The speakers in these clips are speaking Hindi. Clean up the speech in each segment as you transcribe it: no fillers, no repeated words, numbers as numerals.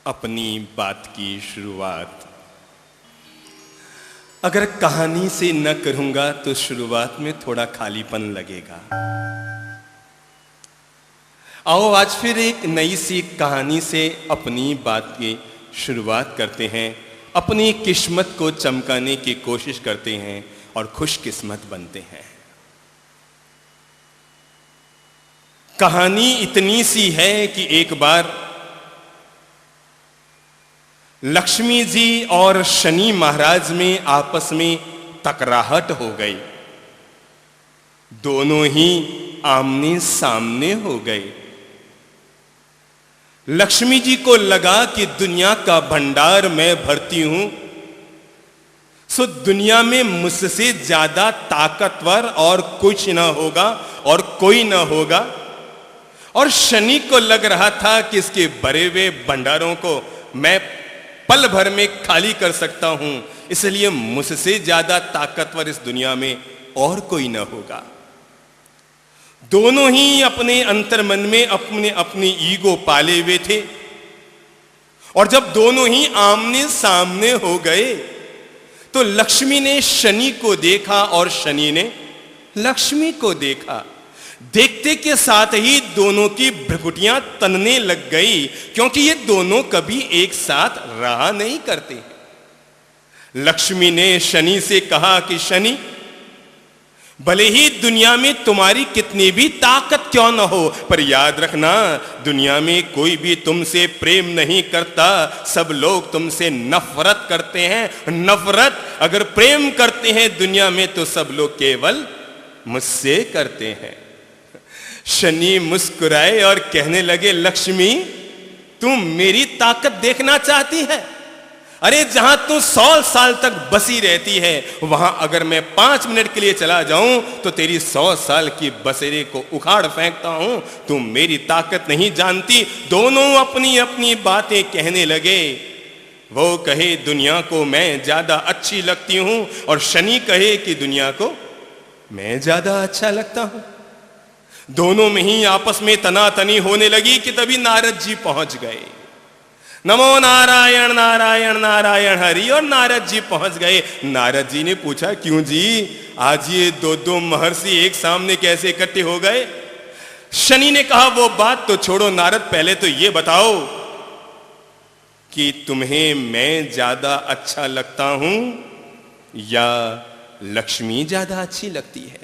अपनी बात की शुरुआत अगर कहानी से न करूंगा तो शुरुआत में थोड़ा खालीपन लगेगा। आओ आज फिर एक नई सी कहानी से अपनी बात की शुरुआत करते हैं, अपनी किस्मत को चमकाने की कोशिश करते हैं और खुशकिस्मत बनते हैं। कहानी इतनी सी है कि एक बार लक्ष्मी जी और शनि महाराज में आपस में तकराहट हो गई। दोनों ही आमने सामने हो गए। लक्ष्मी जी को लगा कि दुनिया का भंडार मैं भरती हूं, सो दुनिया में मुझसे ज्यादा ताकतवर और कुछ ना होगा और कोई ना होगा। और शनि को लग रहा था कि इसके भरे हुए भंडारों को मैं पल भर में खाली कर सकता हूं, इसलिए मुझसे ज्यादा ताकतवर इस दुनिया में और कोई न होगा। दोनों ही अपने अंतर्मन में अपने अपनी ईगो पाले हुए थे और जब दोनों ही आमने सामने हो गए तो लक्ष्मी ने शनि को देखा और शनि ने लक्ष्मी को देखा। देखते के साथ ही दोनों की भ्रुकुटियां तनने लग गई, क्योंकि ये दोनों कभी एक साथ रहा नहीं करते। लक्ष्मी ने शनि से कहा कि शनि, भले ही दुनिया में तुम्हारी कितनी भी ताकत क्यों न हो, पर याद रखना दुनिया में कोई भी तुमसे प्रेम नहीं करता, सब लोग तुमसे नफरत करते हैं। नफरत अगर प्रेम करते हैं दुनिया में तो सब लोग केवल मुझसे करते हैं। शनि मुस्कुराए और कहने लगे, लक्ष्मी तुम मेरी ताकत देखना चाहती है? अरे जहां तू 100 साल तक बसी रहती है, वहां अगर मैं 5 मिनट के लिए चला जाऊं तो तेरी 100 साल की बसेरे को उखाड़ फेंकता हूं। तुम मेरी ताकत नहीं जानती। दोनों अपनी अपनी बातें कहने लगे। वो कहे दुनिया को मैं ज्यादा अच्छी लगती हूं और शनि कहे कि दुनिया को मैं ज्यादा अच्छा लगता हूं। दोनों में ही आपस में तनातनी होने लगी कि तभी नारद जी पहुंच गए। नमो नारायण नारायण नारायण हरि, और नारद जी पहुंच गए। नारद जी ने पूछा, क्यों जी आज ये दो महर्षि एक सामने कैसे इकट्ठे हो गए? शनि ने कहा, वो बात तो छोड़ो नारद, पहले तो ये बताओ कि तुम्हें मैं ज्यादा अच्छा लगता हूं या लक्ष्मी ज्यादा अच्छी लगती है?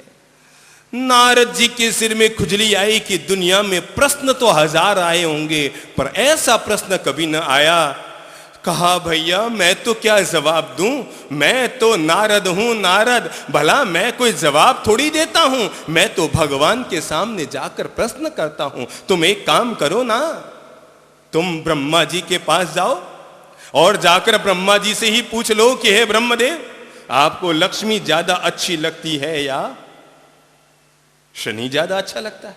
नारद जी के सिर में खुजली आई कि दुनिया में प्रश्न तो 1000 आए होंगे, पर ऐसा प्रश्न कभी न आया। कहा, भैया मैं तो क्या जवाब दूं, मैं तो नारद हूं। नारद, भला मैं कोई जवाब थोड़ी देता हूं, मैं तो भगवान के सामने जाकर प्रश्न करता हूं। तुम एक काम करो ना, तुम ब्रह्मा जी के पास जाओ और जाकर ब्रह्मा जी से ही पूछ लो कि हे ब्रह्मदेव, आपको लक्ष्मी ज्यादा अच्छी लगती है या शनि ज्यादा अच्छा लगता है?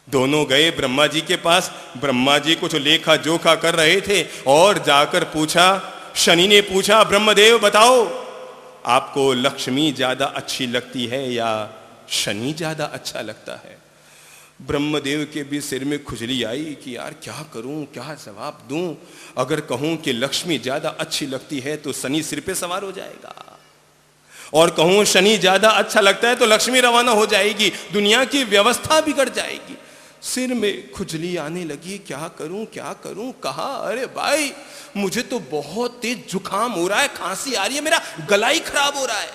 दोनों गए ब्रह्मा जी के पास। ब्रह्मा जी कुछ लेखा जोखा कर रहे थे और जाकर पूछा, शनि ने पूछा, ब्रह्मदेव बताओ आपको लक्ष्मी ज्यादा अच्छी लगती है या शनि ज्यादा अच्छा लगता है? ब्रह्मदेव के भी सिर में खुजली आई कि यार क्या करूं, क्या जवाब दूं। अगर कहूं कि लक्ष्मी ज्यादा अच्छी लगती है तो शनि सिर पे सवार हो जाएगा, और कहूं शनि ज्यादा अच्छा लगता है तो लक्ष्मी रवाना हो जाएगी, दुनिया की व्यवस्था बिगड़ जाएगी। सिर में खुजली आने लगी, क्या करूं क्या करूं। कहा, अरे भाई मुझे तो बहुत तेज जुकाम हो रहा है, खांसी आ रही है, मेरा गला ही खराब हो रहा है,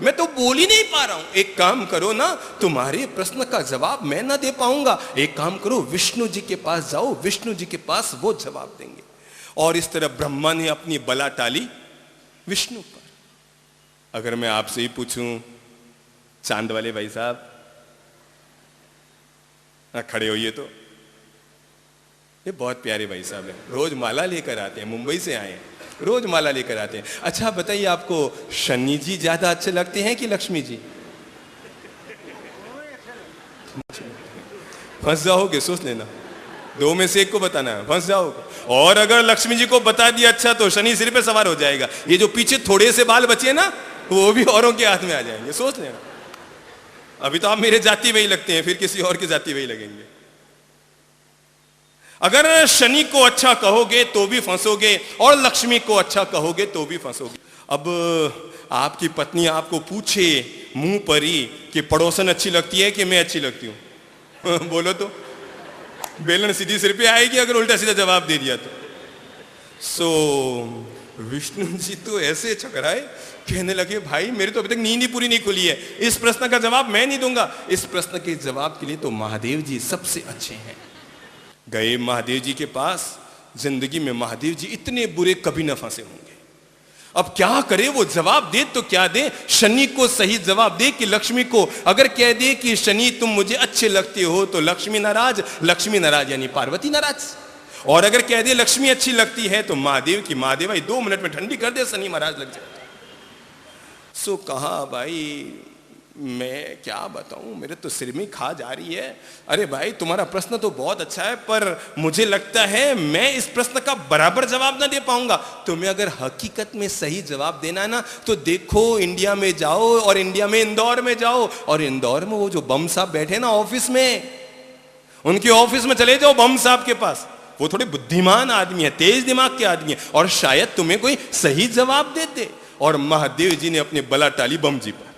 मैं तो बोल ही नहीं पा रहा हूं। एक काम करो ना, तुम्हारे प्रश्न का जवाब मैं ना दे पाऊंगा, एक काम करो विष्णु जी के पास जाओ, विष्णु जी के पास वो जवाब देंगे। और इस तरह ब्रह्मा ने अपनी बला टाली विष्णु पर। अगर मैं आपसे ही पूछूं, चांद वाले भाई साहब खड़े होइए, तो ये बहुत प्यारे भाई साहब हैं, रोज माला लेकर आते हैं, मुंबई से आए हैं, रोज माला लेकर आते हैं। अच्छा बताइए, आपको शनि जी ज्यादा अच्छे लगते हैं कि लक्ष्मी जी? फंस जाओगे, सोच लेना, 2 में से एक को बताना है, फंस जाओगे। और अगर लक्ष्मी जी को बता दिया अच्छा तो शनि सिर पे सवार हो जाएगा। ये जो पीछे थोड़े से बाल बचे ना, वो भी औरों के हाथ में आ जाएंगे, सोच लेना। अभी तो आप मेरे जाति वही लगते हैं, फिर किसी और के जाति वही लगेंगे। अगर शनि को अच्छा कहोगे तो भी फंसोगे, और लक्ष्मी को अच्छा कहोगे तो भी फंसोगे। अब आपकी पत्नी आपको पूछे मुंह पर ही कि पड़ोसन अच्छी लगती है कि मैं अच्छी लगती हूं बोलो तो बेलन सीधी सिर पे आएगी अगर उल्टा सीधा जवाब दे दिया तो। विष्णु जी तो ऐसे छकराए, कहने लगे भाई मेरी तो अभी तक नींद ही पूरी नहीं खुली है, इस प्रश्न का जवाब मैं नहीं दूंगा, इस प्रश्न के जवाब के लिए तो महादेव जी सबसे अच्छे हैं। गए महादेव जी के पास। जिंदगी में महादेव जी इतने बुरे कभी न फंसे होंगे। अब क्या करे, वो जवाब दे तो क्या दे, शनि को सही जवाब दे कि लक्ष्मी को। अगर कह दे कि शनि तुम मुझे अच्छे लगते हो तो लक्ष्मी नाराज, लक्ष्मी नाराज यानी पार्वती नाराज। और अगर कह दे लक्ष्मी अच्छी लगती है तो महादेव की महादेवाई 2 मिनट में ठंडी कर दे, शनि महाराज लग जाए। कहा भाई मैं क्या बताऊं, मेरे तो सिर में खा जा रही है। अरे भाई तुम्हारा प्रश्न तो बहुत अच्छा है, पर मुझे लगता है मैं इस प्रश्न का बराबर जवाब ना दे पाऊंगा। तुम्हें अगर हकीकत में सही जवाब देना है ना तो देखो इंडिया में जाओ, और इंडिया में इंदौर में जाओ, और इंदौर में वो जो बम साहब बैठे ना ऑफिस में, उनके ऑफिस में चले जाओ बम साहब के पास। वो थोड़े बुद्धिमान आदमी है, तेज दिमाग के आदमी है, और शायद तुम्हें कोई सही जवाब देते। और महादेव जी ने अपने बला टाली बम जी पर।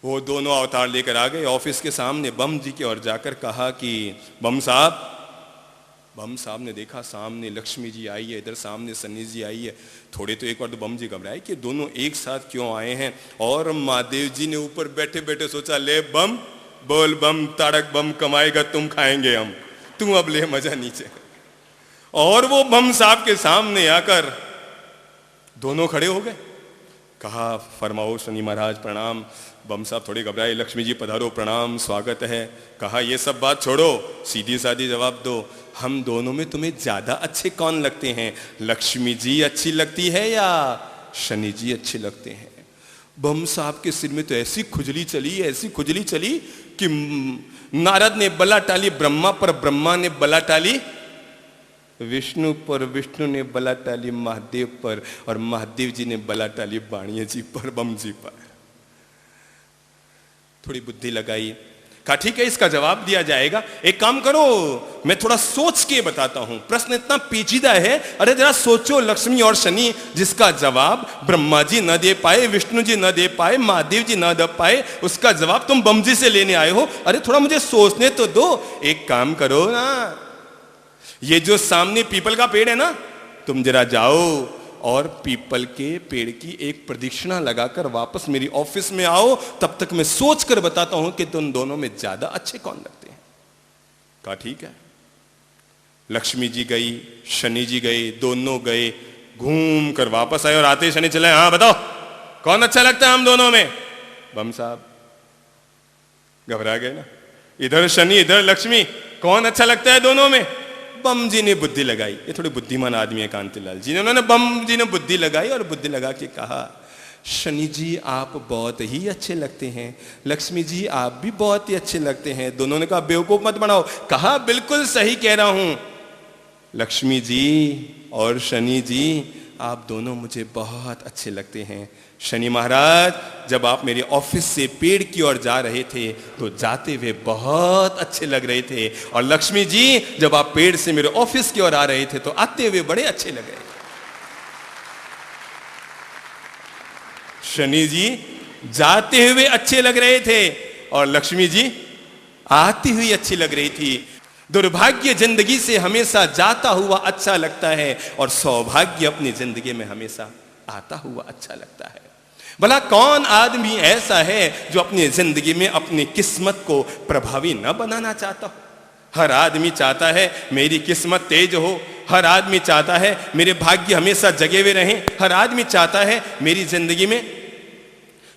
वो दोनों अवतार लेकर आ गए ऑफिस के सामने बम जी के, और जाकर कहा कि बम साहब ने देखा सामने लक्ष्मी जी आई है, इधर सामने शनि जी आई है। थोड़े तो एक बार तो बम जी घबराए कि दोनों एक साथ क्यों आए हैं। और महादेव जी ने ऊपर बैठे बैठे सोचा, ले बम बोल बम तारक बम कमाएगा तुम खाएंगे हम, तू अब ले मजा नीचे। और वो बम साहब के सामने आकर दोनों खड़े हो गए। कहा फरमाओ शनि महाराज प्रणाम। बम साहब थोड़े घबराए, लक्ष्मी जी पधारो प्रणाम स्वागत है। कहा ये सब बात छोड़ो, सीधी सादी जवाब दो, हम दोनों में तुम्हें ज्यादा अच्छे कौन लगते हैं, लक्ष्मी जी अच्छी लगती है या शनि जी अच्छे लगते हैं। बम साहब के सिर में तो ऐसी खुजली चली कि नारद ने बला टाली ब्रह्मा पर, ब्रह्मा ने बला टाली विष्णु पर, विष्णु ने बला टाली महादेव पर, और महादेव जी ने बला टाली बाणिया जी पर, बम जी पर। थोड़ी बुद्धि लगाई, कहा ठीक है इसका जवाब दिया जाएगा। एक काम करो मैं थोड़ा सोच के बताता हूं, प्रश्न इतना पेचीदा है, अरे जरा सोचो लक्ष्मी और शनि, जिसका जवाब ब्रह्मा जी न दे पाए, विष्णु जी न दे पाए, महादेव जी न दे पाए, उसका जवाब तुम बम जी से लेने आए हो। अरे थोड़ा मुझे सोचने तो दो। एक काम करो ना, ये जो सामने पीपल का पेड़ है ना, तुम जरा जाओ और पीपल के पेड़ की एक प्रदक्षिणा लगाकर वापस मेरी ऑफिस में आओ, तब तक मैं सोच कर बताता हूं कि तुम दोनों में ज्यादा अच्छे कौन लगते हैं। कहा ठीक है। लक्ष्मी जी गई, शनि जी गए, दोनों गए, घूम कर वापस आए, और आते शनि चले, हाँ बताओ कौन अच्छा लगता है हम दोनों में। बम साहब घबरा गए ना, इधर शनि इधर लक्ष्मी, कौन अच्छा लगता है दोनों में। बम जी ने बुद्धि लगाई, ये थोड़े बुद्धिमान आदमी है कांतिलाल जी ने, उन्होंने बम जी ने बुद्धि लगाई, और बुद्धि लगा के कहा शनि जी आप बहुत ही अच्छे लगते हैं, लक्ष्मी जी आप भी बहुत ही अच्छे लगते हैं। दोनों ने कहा बेवकूफ मत बनाओ। कहा बिल्कुल सही कह रहा हूं, लक्ष्मी जी और शनि जी आप दोनों मुझे बहुत अच्छे लगते हैं। शनि महाराज जब आप मेरे ऑफिस से पेड़ की ओर जा रहे थे तो जाते हुए बहुत अच्छे लग रहे थे, और लक्ष्मी जी जब आप पेड़ से मेरे ऑफिस की ओर आ रहे थे तो आते हुए बड़े अच्छे लग रहे थे। शनि जी जाते हुए अच्छे लग रहे थे और लक्ष्मी जी आती हुई अच्छी लग रही थी। दुर्भाग्य जिंदगी से हमेशा जाता हुआ अच्छा लगता है, और सौभाग्य अपनी जिंदगी में हमेशा आता हुआ अच्छा लगता है। भला कौन आदमी ऐसा है जो अपनी जिंदगी में अपनी किस्मत को प्रभावी न बनाना चाहता हो। हर आदमी चाहता है मेरी किस्मत तेज हो, हर आदमी चाहता है मेरे भाग्य हमेशा जगे हुए रहें, हर आदमी चाहता है मेरी जिंदगी में,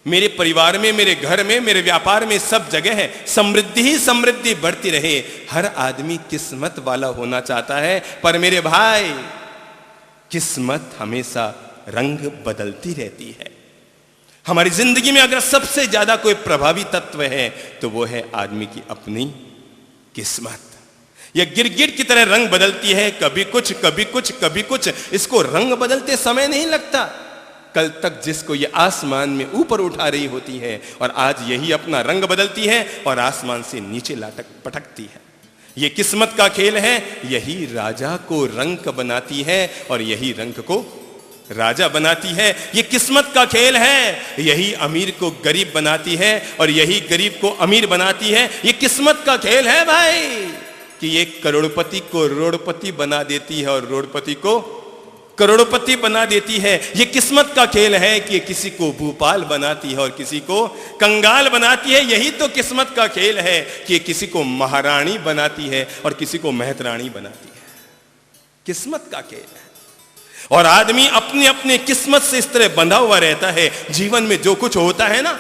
मेरे परिवार में, मेरे घर में, मेरे व्यापार में, सब जगह है समृद्धि ही समृद्धि बढ़ती रहे। हर आदमी किस्मत वाला होना चाहता है, पर मेरे भाई किस्मत हमेशा रंग बदलती रहती है। हमारी जिंदगी में अगर सबसे ज्यादा कोई प्रभावी तत्व है तो वो है आदमी की अपनी किस्मत। यह गिरगिट की तरह रंग बदलती है, कभी कुछ कभी कुछ कभी कुछ। इसको रंग बदलते समय नहीं लगता। कल तक जिसको ये आसमान में ऊपर उठा रही होती है और आज यही अपना रंग बदलती है और आसमान से नीचे पटकती है। ये किस्मत का खेल है। यही राजा को रंक बनाती है और यही रंक को राजा बनाती है। ये किस्मत का खेल है। यही अमीर को गरीब बनाती है और यही गरीब को अमीर बनाती है। ये किस्मत का खेल है भाई, कि ये करोड़पति को रोड़पति बना देती है और रोड़पति को करोड़पति बना देती है। ये किस्मत का खेल है कि किसी को भूपाल बनाती है और किसी को कंगाल बनाती है। यही तो किस्मत का खेल है कि किसी को महारानी बनाती है और किसी को महतरानी बनाती है। किस्मत का खेल है। और आदमी अपने अपने किस्मत से इस तरह बंधा हुआ रहता है। जीवन में जो कुछ होता है ना,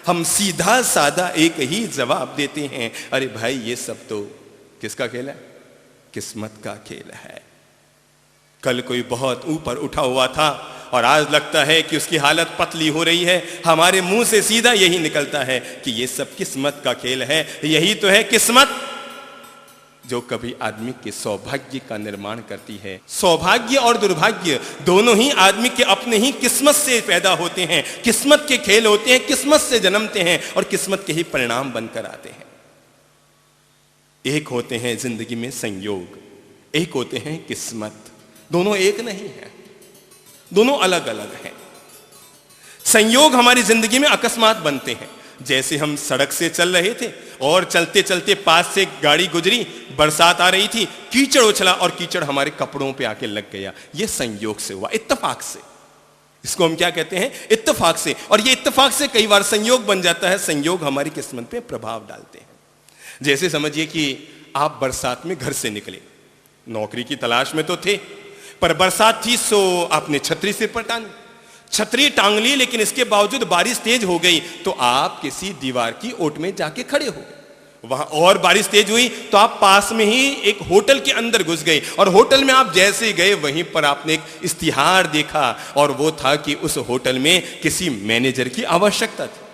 हम सीधा साधा एक ही जवाब देते हैं, अरे भाई ये सब तो किसका खेल है? किस्मत का खेल है। कल कोई बहुत ऊपर उठा हुआ था और आज लगता है कि उसकी हालत पतली हो रही है। हमारे मुंह से सीधा यही निकलता है कि ये सब किस्मत का खेल है। यही तो है किस्मत, जो कभी आदमी के सौभाग्य का निर्माण करती है। सौभाग्य और दुर्भाग्य दोनों ही आदमी के अपने ही किस्मत से पैदा होते हैं। किस्मत के खेल होते हैं, किस्मत से जन्मते हैं और किस्मत के ही परिणाम बनकर आते हैं। एक होते हैं जिंदगी में संयोग, एक होते हैं किस्मत। दोनों एक नहीं है, दोनों अलग अलग हैं। संयोग हमारी जिंदगी में अकस्मात बनते हैं। जैसे हम सड़क से चल रहे थे और चलते चलते पास से गाड़ी गुजरी, बरसात आ रही थी, कीचड़ उछला और कीचड़ हमारे कपड़ों पे आके लग गया। ये संयोग से हुआ, इत्तेफाक से। इसको हम क्या कहते हैं? इत्तेफाक से। और ये इत्तेफाक से कई बार संयोग बन जाता है। संयोग हमारी किस्मत पे प्रभाव डालते हैं। जैसे समझिए कि आप बरसात में घर से निकले, नौकरी की तलाश में तो थे, पर बरसात थी सो आपने छतरी से टांगी, छतरी टांग ली, लेकिन इसके बावजूद बारिश तेज हो गई तो आप किसी दीवार की ओट में जाके खड़े हो गए। वहां और बारिश तेज हुई तो आप पास में ही एक होटल के अंदर घुस गए और होटल में आप जैसे ही गए वहीं पर आपने एक इश्तिहार देखा और वो था कि उस होटल में किसी मैनेजर की आवश्यकता थी।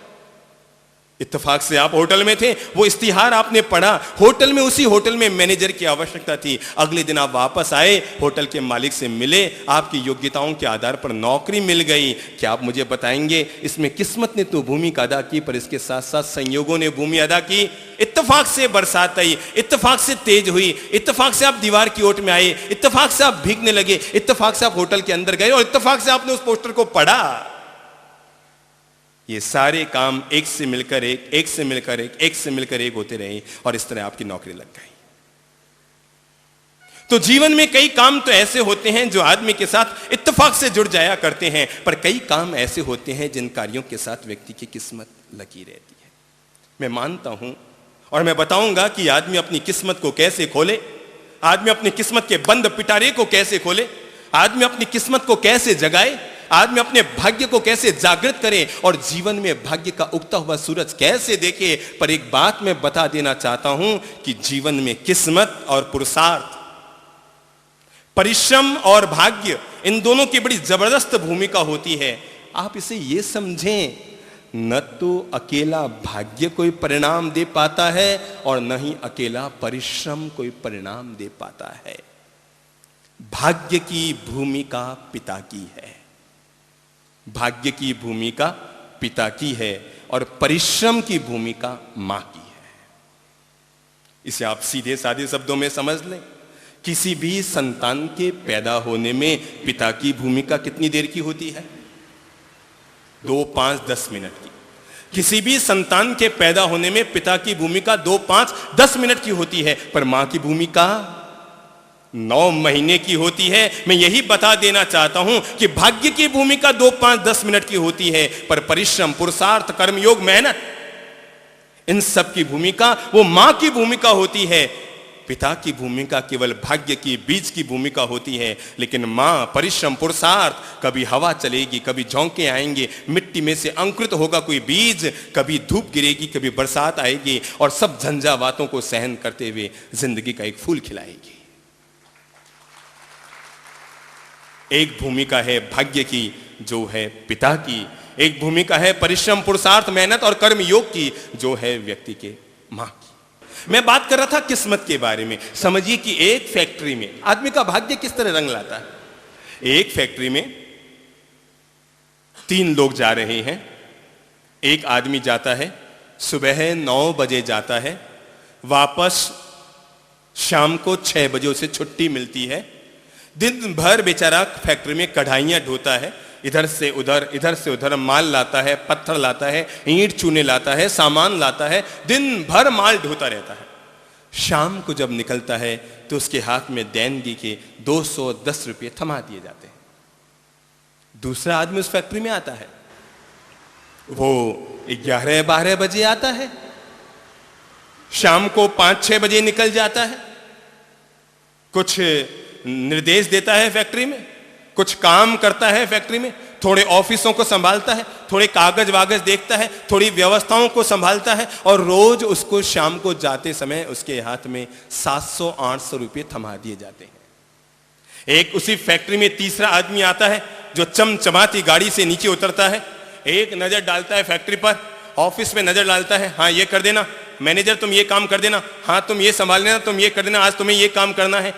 इत्तेफाक से आप होटल में थे, वो इश्तिहार आपने पढ़ा, होटल में, उसी होटल में मैनेजर की आवश्यकता थी। अगले दिन आप वापस आए, होटल के मालिक से मिले, आपकी योग्यताओं के आधार पर नौकरी मिल गई। क्या आप मुझे बताएंगे इसमें किस्मत ने तो भूमिका अदा की, पर इसके साथ साथ संयोगों ने भूमि अदा की। इत्तेफाक से बरसात आई, इत्तेफाक से तेज हुई, इत्तेफाक से आप दीवार की ओट में आए, इत्तेफाक से आप भीगने लगे, इत्तेफाक से आप होटल के अंदर गए और इत्तेफाक से आपने उस पोस्टर को पढ़ा। ये सारे काम एक से मिलकर एक, एक से मिलकर एक, एक से मिलकर एक होते रहे और इस तरह आपकी नौकरी लग गई। तो जीवन में कई काम तो ऐसे होते हैं जो आदमी के साथ इत्तेफाक से जुड़ जाया करते हैं, पर कई काम ऐसे होते हैं जिन कार्यों के साथ व्यक्ति की किस्मत लगी रहती है। मैं मानता हूं और मैं बताऊंगा कि आदमी अपनी किस्मत को कैसे खोले, आदमी अपनी किस्मत के बंद पिटारे को कैसे खोले, आदमी अपनी किस्मत को कैसे जगाए, आदमी अपने भाग्य को कैसे जागृत करे और जीवन में भाग्य का उगता हुआ सूरज कैसे देखे। पर एक बात मैं बता देना चाहता हूं कि जीवन में किस्मत और पुरुषार्थ, परिश्रम और भाग्य, इन दोनों की बड़ी जबरदस्त भूमिका होती है। आप इसे ये समझें, न तो अकेला भाग्य कोई परिणाम दे पाता है और न ही अकेला परिश्रम कोई परिणाम दे पाता है। भाग्य की भूमिका पिता की है, भाग्य की भूमिका पिता की है और परिश्रम की भूमिका मां की है। इसे आप सीधे साधे शब्दों में समझ लें। किसी भी संतान के पैदा होने में पिता की भूमिका कितनी देर की होती है? 2, 5, 10 मिनट की। किसी भी संतान के पैदा होने में पिता की भूमिका 2, 5, 10 मिनट की होती है, पर मां की भूमिका 9 महीने की होती है। मैं यही बता देना चाहता हूं कि भाग्य की भूमिका 2, 5, 10 मिनट की होती है, पर परिश्रम, पुरुषार्थ, कर्मयोग, मेहनत, इन सब की भूमिका वो मां की भूमिका होती है। पिता की भूमिका केवल भाग्य की, बीज की भूमिका होती है, लेकिन मां, परिश्रम, पुरुषार्थ, कभी हवा चलेगी, कभी झोंके आएंगे, मिट्टी में से अंकुरित होगा कोई बीज, कभी धूप गिरेगी, कभी बरसात आएगी और सब झंझावातों को सहन करते हुए जिंदगी का एक फूल खिलाएगी। एक भूमिका है भाग्य की जो है पिता की, एक भूमिका है परिश्रम, पुरुषार्थ, मेहनत और कर्म योग की जो है व्यक्ति के मां की। मैं बात कर रहा था किस्मत के बारे में। समझिए कि एक फैक्ट्री में आदमी का भाग्य किस तरह रंग लाता है। एक फैक्ट्री में 3 लोग जा रहे हैं। एक आदमी जाता है, सुबह 9 बजे जाता है, वापस शाम को 6 बजे उसे छुट्टी मिलती है। दिन भर बेचारा फैक्ट्री में कढ़ाइयां ढोता है, इधर से उधर माल लाता है, पत्थर लाता है, ईंट चूने लाता है, सामान लाता है, दिन भर माल ढोता रहता है। शाम को जब निकलता है तो उसके हाथ में देनगी के 210 रुपये थमा दिए जाते हैं। दूसरा आदमी उस फैक्ट्री में आता है, वो 11-12 बजे आता है, शाम को 5-6 बजे निकल जाता है, कुछ निर्देश देता है फैक्ट्री में, कुछ काम करता है फैक्ट्री में, थोड़े ऑफिसों को संभालता है, थोड़े कागज वागज देखता है, थोड़ी व्यवस्थाओं को संभालता है, और रोज उसको शाम को जाते समय उसके हाथ में 700-800 रुपये थमा दिए जाते हैं। एक उसी फैक्ट्री में तीसरा आदमी आता है जो चमचमाती गाड़ी से नीचे उतरता है, एक नजर डालता है फैक्ट्री पर, ऑफिस में नजर डालता है, हाँ ये कर देना मैनेजर, तुम ये काम कर देना, हाँ तुम ये संभाल लेना, तुम ये कर देना, आज तुम्हें ये काम करना है।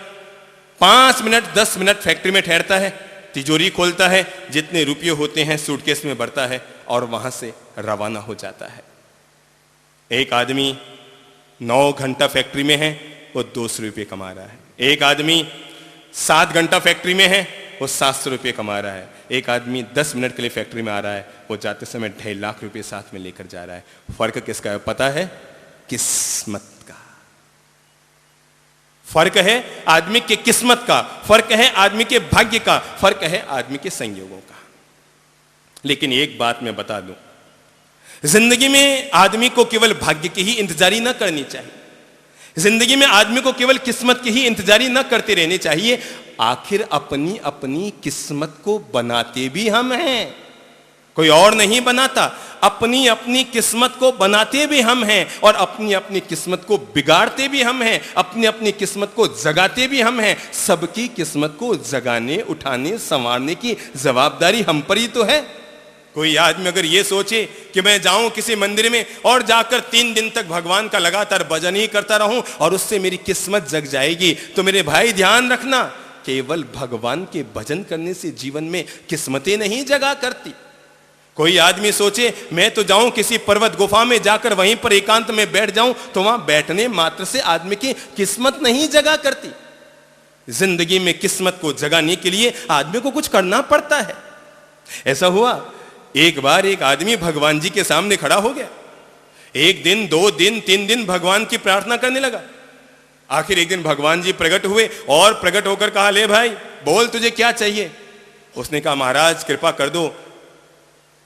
5 मिनट 10 मिनट फैक्ट्री में ठहरता है, तिजोरी खोलता है, जितने रुपये होते हैं सूटकेस में भरता है और वहां से रवाना हो जाता है। एक आदमी 9 घंटा फैक्ट्री में है, वो 200 रुपये कमा रहा है। एक आदमी 7 घंटा फैक्ट्री में है, वो 700 रुपये कमा रहा है। एक आदमी 10 मिनट के लिए फैक्ट्री में आ रहा है, वो जाते समय 2.5 लाख रुपये साथ में लेकर जा रहा है। फर्क किसका है पता है? किस्मत का फर्क है, आदमी के किस्मत का फर्क है, आदमी के भाग्य का फर्क है, आदमी के संयोगों का। लेकिन एक बात मैं बता दूं, जिंदगी में आदमी को केवल भाग्य की ही इंतजारी ना करनी चाहिए, जिंदगी में आदमी को केवल किस्मत की ही इंतजारी ना करते रहने चाहिए। आखिर अपनी अपनी किस्मत को बनाते भी हम हैं, कोई और नहीं बनाता। अपनी अपनी किस्मत को बनाते भी हम हैं और अपनी अपनी किस्मत को बिगाड़ते भी हम हैं, अपनी अपनी किस्मत को जगाते भी हम हैं। सबकी किस्मत को जगाने, उठाने, संवारने की जवाबदारी हम पर ही तो है। कोई आदमी अगर ये सोचे कि मैं जाऊं किसी मंदिर में और जाकर 3 दिन तक भगवान का लगातार भजन ही करता रहूं और उससे मेरी किस्मत जग जाएगी, तो मेरे भाई ध्यान रखना, केवल भगवान के भजन करने से जीवन में किस्मतें नहीं जगा करती। कोई आदमी सोचे मैं तो जाऊं किसी पर्वत गुफा में, जाकर वहीं पर एकांत में बैठ जाऊं, तो वहां बैठने मात्र से आदमी की किस्मत नहीं जगा करती। जिंदगी में किस्मत को जगाने के लिए आदमी को कुछ करना पड़ता है। ऐसा हुआ, एक बार एक आदमी भगवान जी के सामने खड़ा हो गया। 1 दिन 2 दिन 3 दिन भगवान की प्रार्थना करने लगा। आखिर एक दिन भगवान जी प्रकट हुए और प्रकट होकर कहा, ले भाई बोल तुझे क्या चाहिए। उसने कहा, महाराज कृपा कर दो,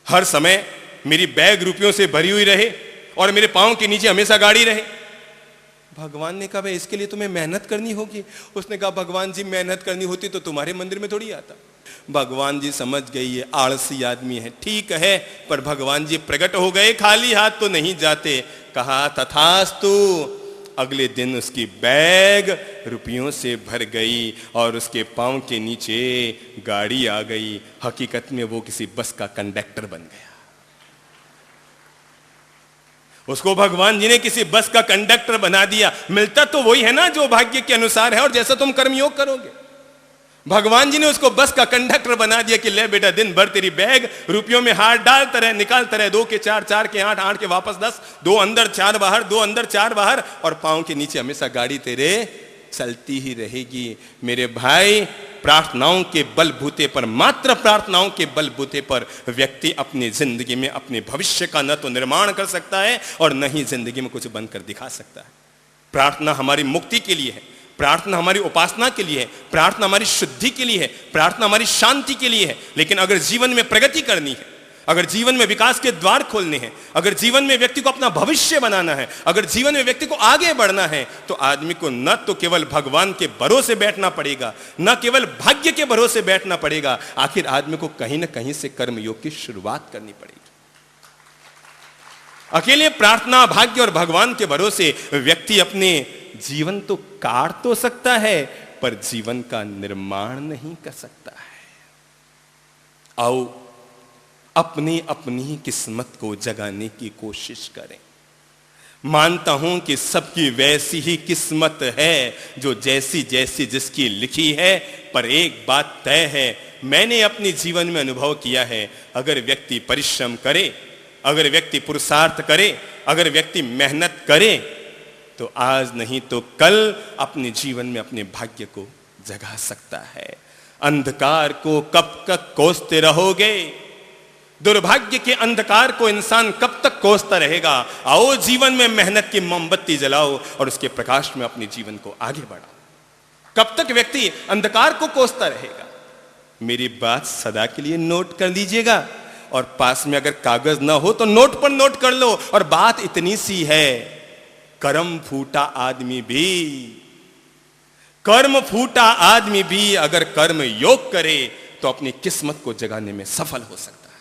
हर समय मेरी बैग रुपयों से भरी हुई रहे और मेरे पांव के नीचे हमेशा गाड़ी रहे। भगवान ने कहा, भाई इसके लिए तुम्हें मेहनत करनी होगी। उसने कहा, भगवान जी मेहनत करनी होती तो तुम्हारे मंदिर में थोड़ी आता। भगवान जी समझ गई ये आलसी आदमी है, ठीक है, पर भगवान जी प्रकट हो गए, खाली हाथ तो नहीं जाते। कहा, तथास्तु। अगले दिन उसकी बैग रुपयों से भर गई और उसके पांव के नीचे गाड़ी आ गई। हकीकत में वो किसी बस का कंडक्टर बन गया। उसको भगवान जी ने किसी बस का कंडक्टर बना दिया। मिलता तो वही है ना जो भाग्य के अनुसार है और जैसा तुम कर्मयोग करोगे। भगवान जी ने उसको बस का कंडक्टर बना दिया कि ले बेटा, दिन भर तेरी बैग रुपयों में हाथ डालता रहे, निकालता रहे, 2 के 4, 4 के 8, 8 के वापस 10, 2 अंदर 4 बाहर, 2 अंदर 4 बाहर, और पांव के नीचे हमेशा गाड़ी तेरे चलती ही रहेगी। मेरे भाई, प्रार्थनाओं के बलबूते पर, मात्र प्रार्थनाओं के बलबूते पर व्यक्ति अपनी जिंदगी में अपने भविष्य का न तो निर्माण कर सकता है और न ही जिंदगी में कुछ बनकर दिखा सकता है। प्रार्थना हमारी मुक्ति के लिए है, प्रार्थना हमारी उपासना के लिए है, प्रार्थना हमारी शुद्धि के लिए है, प्रार्थना हमारी शांति के लिए है। लेकिन अगर जीवन में प्रगति करनी है, अगर जीवन में विकास के द्वार खोलने हैं, अगर जीवन में व्यक्ति को अपना भविष्य बनाना है, अगर जीवन में व्यक्ति को आगे बढ़ना है, तो आदमी को न तो केवल भगवान के भरोसे बैठना पड़ेगा, न केवल भाग्य के भरोसे बैठना पड़ेगा। आखिर आदमी को कहीं ना कहीं से कर्मयोग की शुरुआत करनी पड़ेगी। अकेले प्रार्थना, भाग्य और भगवान के भरोसे व्यक्ति अपने जीवन तो काट तो सकता है, पर जीवन का निर्माण नहीं कर सकता है। आओ अपनी अपनी किस्मत को जगाने की कोशिश करें। मानता हूं कि सबकी वैसी ही किस्मत है जो जैसी जैसी जिसकी लिखी है, पर एक बात तय है, मैंने अपने जीवन में अनुभव किया है, अगर व्यक्ति परिश्रम करे, अगर व्यक्ति पुरुषार्थ करे, अगर व्यक्ति मेहनत करे, तो आज नहीं तो कल अपने जीवन में अपने भाग्य को जगा सकता है। अंधकार को कब तक कोसते रहोगे? दुर्भाग्य के अंधकार को इंसान कब तक कोसता रहेगा? आओ जीवन में मेहनत की मोमबत्ती जलाओ और उसके प्रकाश में अपने जीवन को आगे बढ़ाओ। कब तक व्यक्ति अंधकार को कोसता रहेगा? मेरी बात सदा के लिए नोट कर लीजिएगा, और पास में अगर कागज ना हो तो नोट पर नोट कर लो। और बात इतनी सी है, कर्म फूटा आदमी भी अगर कर्म योग करे तो अपनी किस्मत को जगाने में सफल हो सकता है।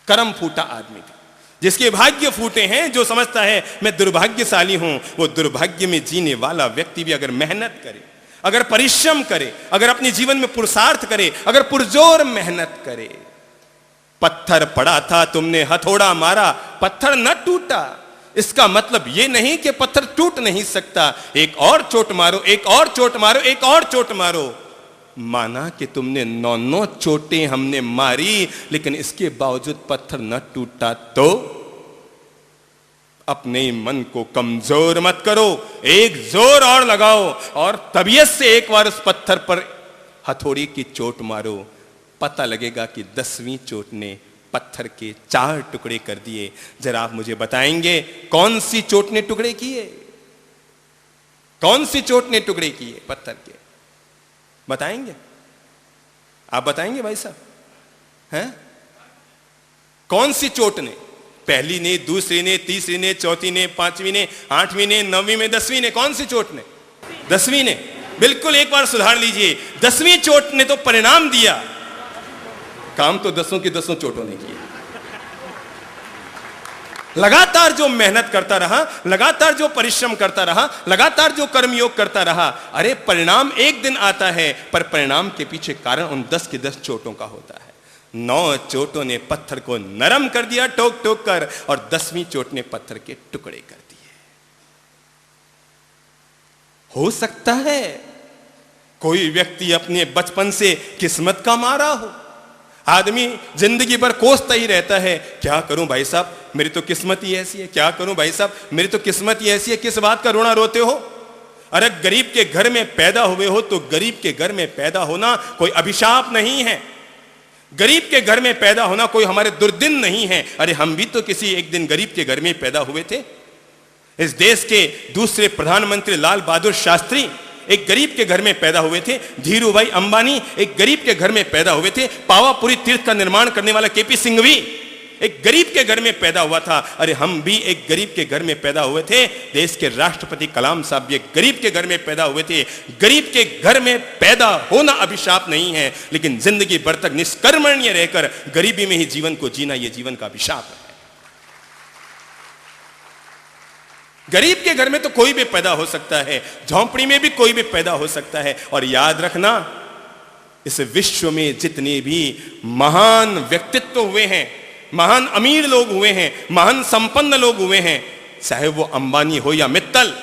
कर्म फूटा आदमी भी, जिसके भाग्य फूटे हैं, जो समझता है मैं दुर्भाग्यशाली हूं, वो दुर्भाग्य में जीने वाला व्यक्ति भी अगर मेहनत करे, अगर परिश्रम करे, अगर अपने जीवन में पुरुषार्थ करे, अगर पुरजोर मेहनत करे। पत्थर पड़ा था, तुमने हथौड़ा मारा, पत्थर न टूटा। इसका मतलब यह नहीं कि पत्थर टूट नहीं सकता। एक और चोट मारो, एक और चोट मारो, एक और चोट मारो। माना कि तुमने 9 चोटें हमने मारी, लेकिन इसके बावजूद पत्थर न टूटा, तो अपने मन को कमजोर मत करो, एक जोर और लगाओ और तबीयत से एक बार उस पत्थर पर हथौड़ी की चोट मारो। पता लगेगा कि 10वीं चोट ने पत्थर के 4 टुकड़े कर दिए। जरा आप मुझे बताएंगे कौन सी चोट ने टुकड़े किए? कौन सी चोट ने टुकड़े किए पत्थर के? बताएंगे? आप बताएंगे भाई साहब? हैं? कौन सी चोट ने? पहली ने, दूसरी ने, तीसरी ने, चौथी ने, 5वीं ने, 8वीं ने, 9वीं में, 10वीं ने? कौन सी चोट ने? 10वीं ने। बिल्कुल, एक बार सुधार लीजिए। 10वीं चोट ने तो परिणाम दिया। काम तो 10 की 10 चोटों ने किया। लगातार जो मेहनत करता रहा, लगातार जो परिश्रम करता रहा, लगातार जो कर्मयोग करता रहा, अरे परिणाम एक दिन आता है, पर परिणाम के पीछे कारण उन 10 की 10 चोटों का होता है। 9 चोटों ने पत्थर को नरम कर दिया टोक टोक कर, और 10वीं चोट ने पत्थर के टुकड़े कर दिए। हो सकता है कोई व्यक्ति अपने बचपन से किस्मत का मारा हो। आदमी जिंदगी भर कोसता ही रहता है, क्या करूं भाई साहब, मेरी तो किस्मत ही ऐसी है, क्या करूं भाई साहब, मेरी तो किस्मत ही ऐसी है। किस बात का रोना रोते हो? अरे गरीब के घर में पैदा हुए हो तो गरीब के घर में पैदा होना कोई अभिशाप नहीं है। गरीब के घर में पैदा होना कोई हमारे दुर्दिन नहीं है। अरे हम भी तो किसी एक दिन गरीब के घर में पैदा हुए थे। इस देश के दूसरे प्रधानमंत्री लाल बहादुर शास्त्री एक गरीब के घर में पैदा हुए थे। धीरूभाई अंबानी एक गरीब के घर में पैदा हुए थे। पावापुरी तीर्थ का निर्माण करने वाला केपी सिंघवी एक गरीब के घर में पैदा हुआ था। अरे हम भी एक गरीब के घर में पैदा हुए थे। देश के राष्ट्रपति कलाम साहब भी एक गरीब के घर में पैदा हुए थे। गरीब के घर में पैदा होना अभिशाप नहीं है, लेकिन जिंदगी भर तक निष्कर्मण्य रहकर गरीबी में ही जीवन को जीना, यह जीवन का अभिशाप है। गरीब के घर में तो कोई भी पैदा हो सकता है, झोंपड़ी में भी कोई भी पैदा हो सकता है। और याद रखना, इस विश्व में जितने भी महान व्यक्तित्व हुए हैं, महान अमीर लोग हुए हैं, महान संपन्न लोग हुए हैं, चाहे वो अंबानी हो या मित्तल,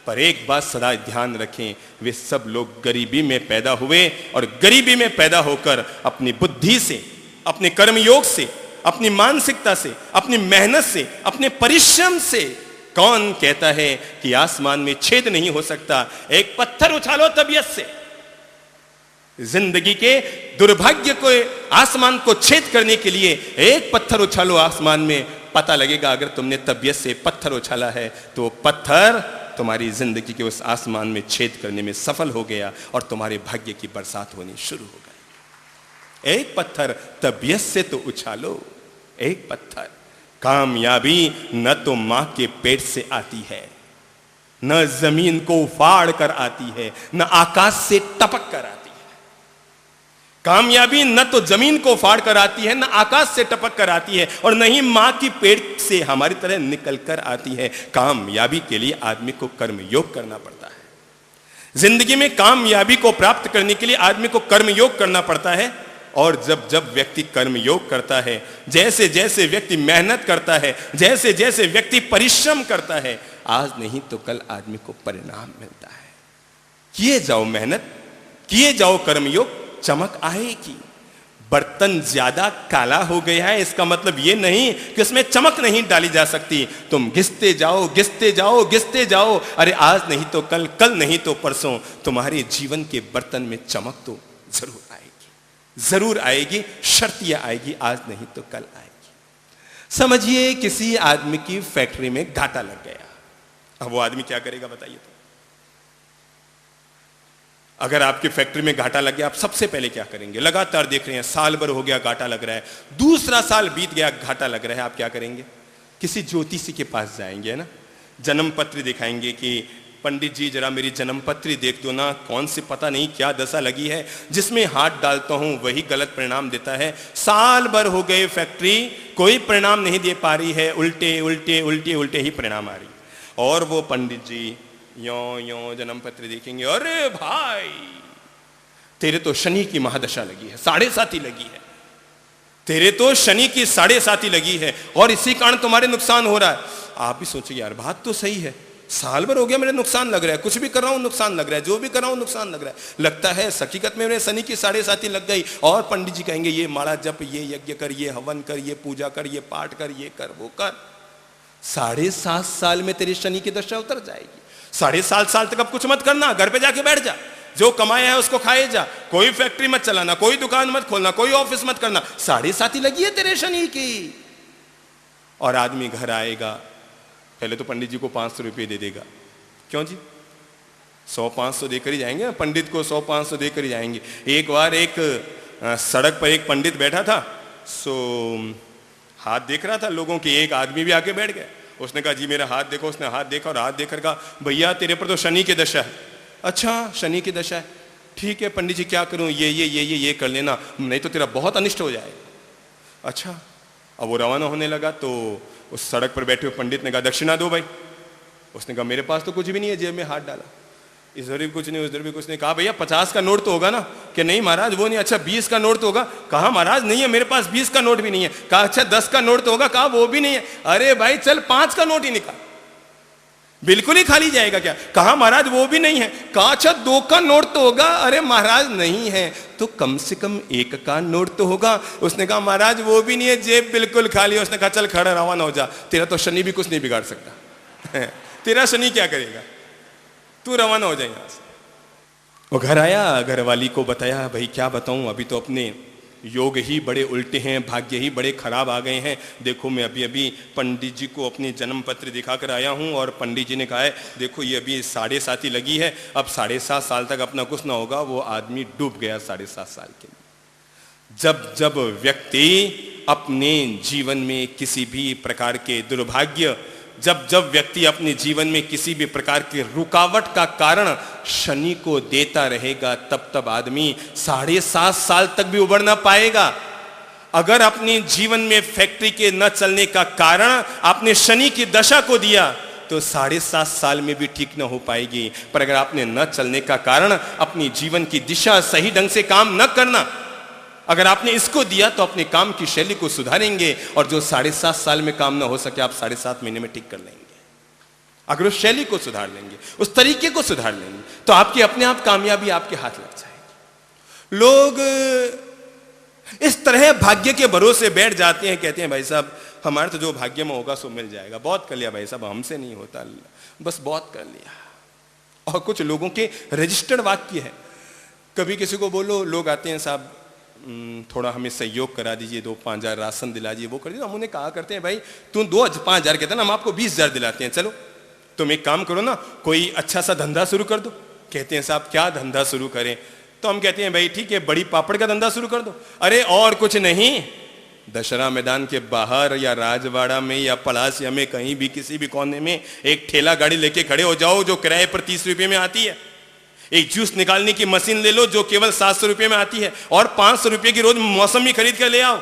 पर एक बात सदा ध्यान रखें, वे सब लोग गरीबी में पैदा हुए। और गरीबी में पैदा होकर अपनी बुद्धि से, अपने कर्मयोग से, अपनी मानसिकता से, अपनी मेहनत से, अपने परिश्रम से, कौन कहता है कि आसमान में छेद नहीं हो सकता? एक पत्थर उछालो तबीयत से, जिंदगी के दुर्भाग्य को, आसमान को छेद करने के लिए एक पत्थर उछालो आसमान में। पता लगेगा अगर तुमने तबीयत से पत्थर उछाला है तो पत्थर तुम्हारी जिंदगी के उस आसमान में छेद करने में सफल हो गया और तुम्हारे भाग्य की बरसात होनी शुरू हो गई। एक पत्थर तबीयत से तो उछालो, एक पत्थर। कामयाबी न तो मां के पेट से आती है, न जमीन को उफाड़ कर आती है, न आकाश से टपक कर आती है। कामयाबी न तो जमीन को उफाड़ कर आती है, न आकाश से टपक कर आती है, और न ही मां की पेट से हमारी तरह निकल कर आती है। कामयाबी के लिए आदमी को कर्मयोग करना पड़ता है। जिंदगी में कामयाबी को प्राप्त करने के लिए आदमी को कर्मयोग करना पड़ता है। और जब जब व्यक्ति कर्मयोग करता है, जैसे जैसे व्यक्ति मेहनत करता है, जैसे जैसे व्यक्ति परिश्रम करता है, आज नहीं तो कल आदमी को परिणाम मिलता है। किए जाओ मेहनत, किए जाओ कर्मयोग, चमक आएगी। बर्तन ज्यादा काला हो गया है इसका मतलब यह नहीं कि उसमें चमक नहीं डाली जा सकती। तुम घिसते जाओ, घिसते जाओ, घिसते जाओ, अरे आज नहीं तो कल, कल नहीं तो परसों तुम्हारे जीवन के बर्तन में चमक तो जरूर आएगी, जरूर आएगी, शर्त यह आएगी आज नहीं तो कल आएगी। समझिए किसी आदमी की फैक्ट्री में घाटा लग गया, अब वो आदमी क्या करेगा बताइए तो? अगर आपकी फैक्ट्री में घाटा लग गया, आप सबसे पहले क्या करेंगे? लगातार देख रहे हैं, साल भर हो गया घाटा लग रहा है, दूसरा साल बीत गया घाटा लग रहा है, आप क्या करेंगे? किसी ज्योतिषी के पास जाएंगे, है ना, जन्म पत्र दिखाएंगे कि पंडित जी जरा मेरी जन्म पत्री देख दो ना, कौन से पता नहीं क्या दशा लगी है, जिसमें हाथ डालता हूं वही गलत परिणाम देता है। साल भर हो गए फैक्ट्री कोई परिणाम नहीं दे पा रही है, उल्टे उल्टे उल्टे उल्टे ही परिणाम आ रही। और वो पंडित जी यो यो जन्म पत्र देखेंगे, अरे भाई तेरे तो शनि की महादशा लगी है, 7.5 लगी है, तेरे तो शनि की 7.5 लगी है और इसी कारण तुम्हारे नुकसान हो रहा है। आप भी सोचिए यार बात तो सही है, साल भर हो गया मेरे नुकसान लग रहा है, कुछ भी कर रहा हूं नुकसान लग रहा है, जो भी कर रहा हूं नुकसान लग रहा है। लगता है हकीकत में मेरे शनि की 7.5 लग गई। और पंडित जी कहेंगे ये माला जप, ये यज्ञ कर, ये हवन कर, ये पूजा कर, ये पाठ कर, ये कर, वो कर, 7.5 साल में तेरी शनि की दशा उतर जाएगी। 7.5 साल तक अब कुछ मत करना, घर पे जाके बैठ जा, जो कमाया है उसको खाए जा, कोई फैक्ट्री मत चलाना, कोई दुकान मत खोलना, कोई ऑफिस मत करना, 7.5 लगी है तेरे शनि की। और आदमी घर आएगा, पहले तो पंडित जी को 500 रुपये दे देगा, क्यों जी 100-500 देकर ही जाएंगे, पंडित को 100-500 देकर ही जाएंगे। एक बार एक सड़क पर एक पंडित बैठा था, सो हाथ देख रहा था लोगों की, एक आदमी भी आके बैठ गया, उसने कहा जी मेरा हाथ देखो, उसने हाथ देखा और हाथ देखकर कहा भैया तेरे पर तो शनि की दशा है। अच्छा शनि की दशा है, ठीक है पंडित जी क्या करूं, ये कर लेना, नहीं तो तेरा बहुत अनिष्ट हो जाएगा। अच्छा, अब वो रवाना होने लगा तो उस सड़क पर बैठे हुए पंडित ने कहा दक्षिणा दो भाई। उसने कहा मेरे पास तो कुछ भी नहीं है, जेब में हाथ डाला, इधर भी कुछ नहीं उधर भी कुछ नहीं। कहा भैया 50 का नोट तो होगा ना? कि नहीं महाराज वो नहीं। अच्छा 20 का नोट तो होगा? कहा महाराज नहीं है मेरे पास 20 का नोट भी नहीं है। कहा अच्छा 10 का नोट तो होगा? कहा वो भी नहीं है। अरे भाई चल 5 का नोट ही निकाल, बिल्कुल ही खाली जाएगा क्या? कहा महाराज वो भी नहीं है। कहा अच्छा 2 का नोट तो होगा? अरे महाराज नहीं है तो कम से कम 1 का नोट तो होगा। उसने कहा महाराज वो भी नहीं है, जेब बिल्कुल खाली। उसने कहा चल खड़ा रवाना हो जा, तेरा तो शनि भी कुछ नहीं बिगाड़ सकता तेरा शनि क्या करेगा, तू रवाना हो जाए यहां से। वो घर आया, घर वाली को बताया भाई क्या बताऊं, अभी तो अपने योग ही बड़े उल्टे हैं, भाग्य ही बड़े खराब आ गए हैं। देखो मैं अभी अभी पंडित जी को अपनी जन्म पत्र दिखा कर आया हूं और पंडित जी ने कहा है देखो ये अभी 7.5 लगी है, अब 7.5 साल तक अपना कुछ ना होगा। वो आदमी डूब गया 7.5 साल के लिए। जब जब व्यक्ति अपने जीवन में किसी भी प्रकार के दुर्भाग्य, जब जब व्यक्ति अपने जीवन में किसी भी प्रकार की रुकावट का कारण शनि को देता रहेगा, तब तब आदमी 7.5 साल तक भी उबर ना पाएगा। अगर अपने जीवन में फैक्ट्री के न चलने का कारण आपने शनि की दशा को दिया तो 7.5 साल में भी ठीक न हो पाएगी। पर अगर आपने न चलने का कारण अपनी जीवन की दिशा सही ढंग से काम न करना, अगर आपने इसको दिया तो अपने काम की शैली को सुधारेंगे और जो 7.5 साल में काम ना हो सके आप 7.5 महीने में ठीक कर लेंगे। अगर उस शैली को सुधार लेंगे, उस तरीके को सुधार लेंगे तो आपकी अपने आप कामयाबी आपके हाथ लग जाएगी। लोग इस तरह भाग्य के भरोसे बैठ जाते हैं, कहते हैं भाई साहब हमारे तो जो भाग्य में होगा सो मिल जाएगा, बहुत कर लिया भाई साहब, हमसे नहीं होता, बस बहुत कर लिया। और कुछ लोगों के रजिस्टर्ड वाक्य है, कभी किसी को बोलो, लोग आते हैं साहब थोड़ा हमें सहयोग करा दीजिए, 2-5 हज़ार राशन दिला दीजिए, वो कर दीजिए। हम उन्हें कहा करते हैं भाई तुम 2-5 हज़ार कहते हैं ना, हम आपको 20 हज़ार दिलाते हैं, चलो तुम एक काम करो ना, कोई अच्छा सा धंधा शुरू कर दो। कहते हैं साहब क्या धंधा शुरू करें? तो हम कहते हैं भाई ठीक है बड़ी पापड़ का धंधा शुरू कर दो। अरे और कुछ नहीं, दशहरा मैदान के बाहर या राजवाड़ा में या पलासिया में कहीं भी किसी भी कोने में एक ठेला गाड़ी लेके खड़े हो जाओ जो किराए पर 30 रुपये में आती है। एक जूस निकालने की मशीन ले लो जो केवल 700 रुपये में आती है और 500 रुपये की रोज मौसमी खरीद कर ले आओ।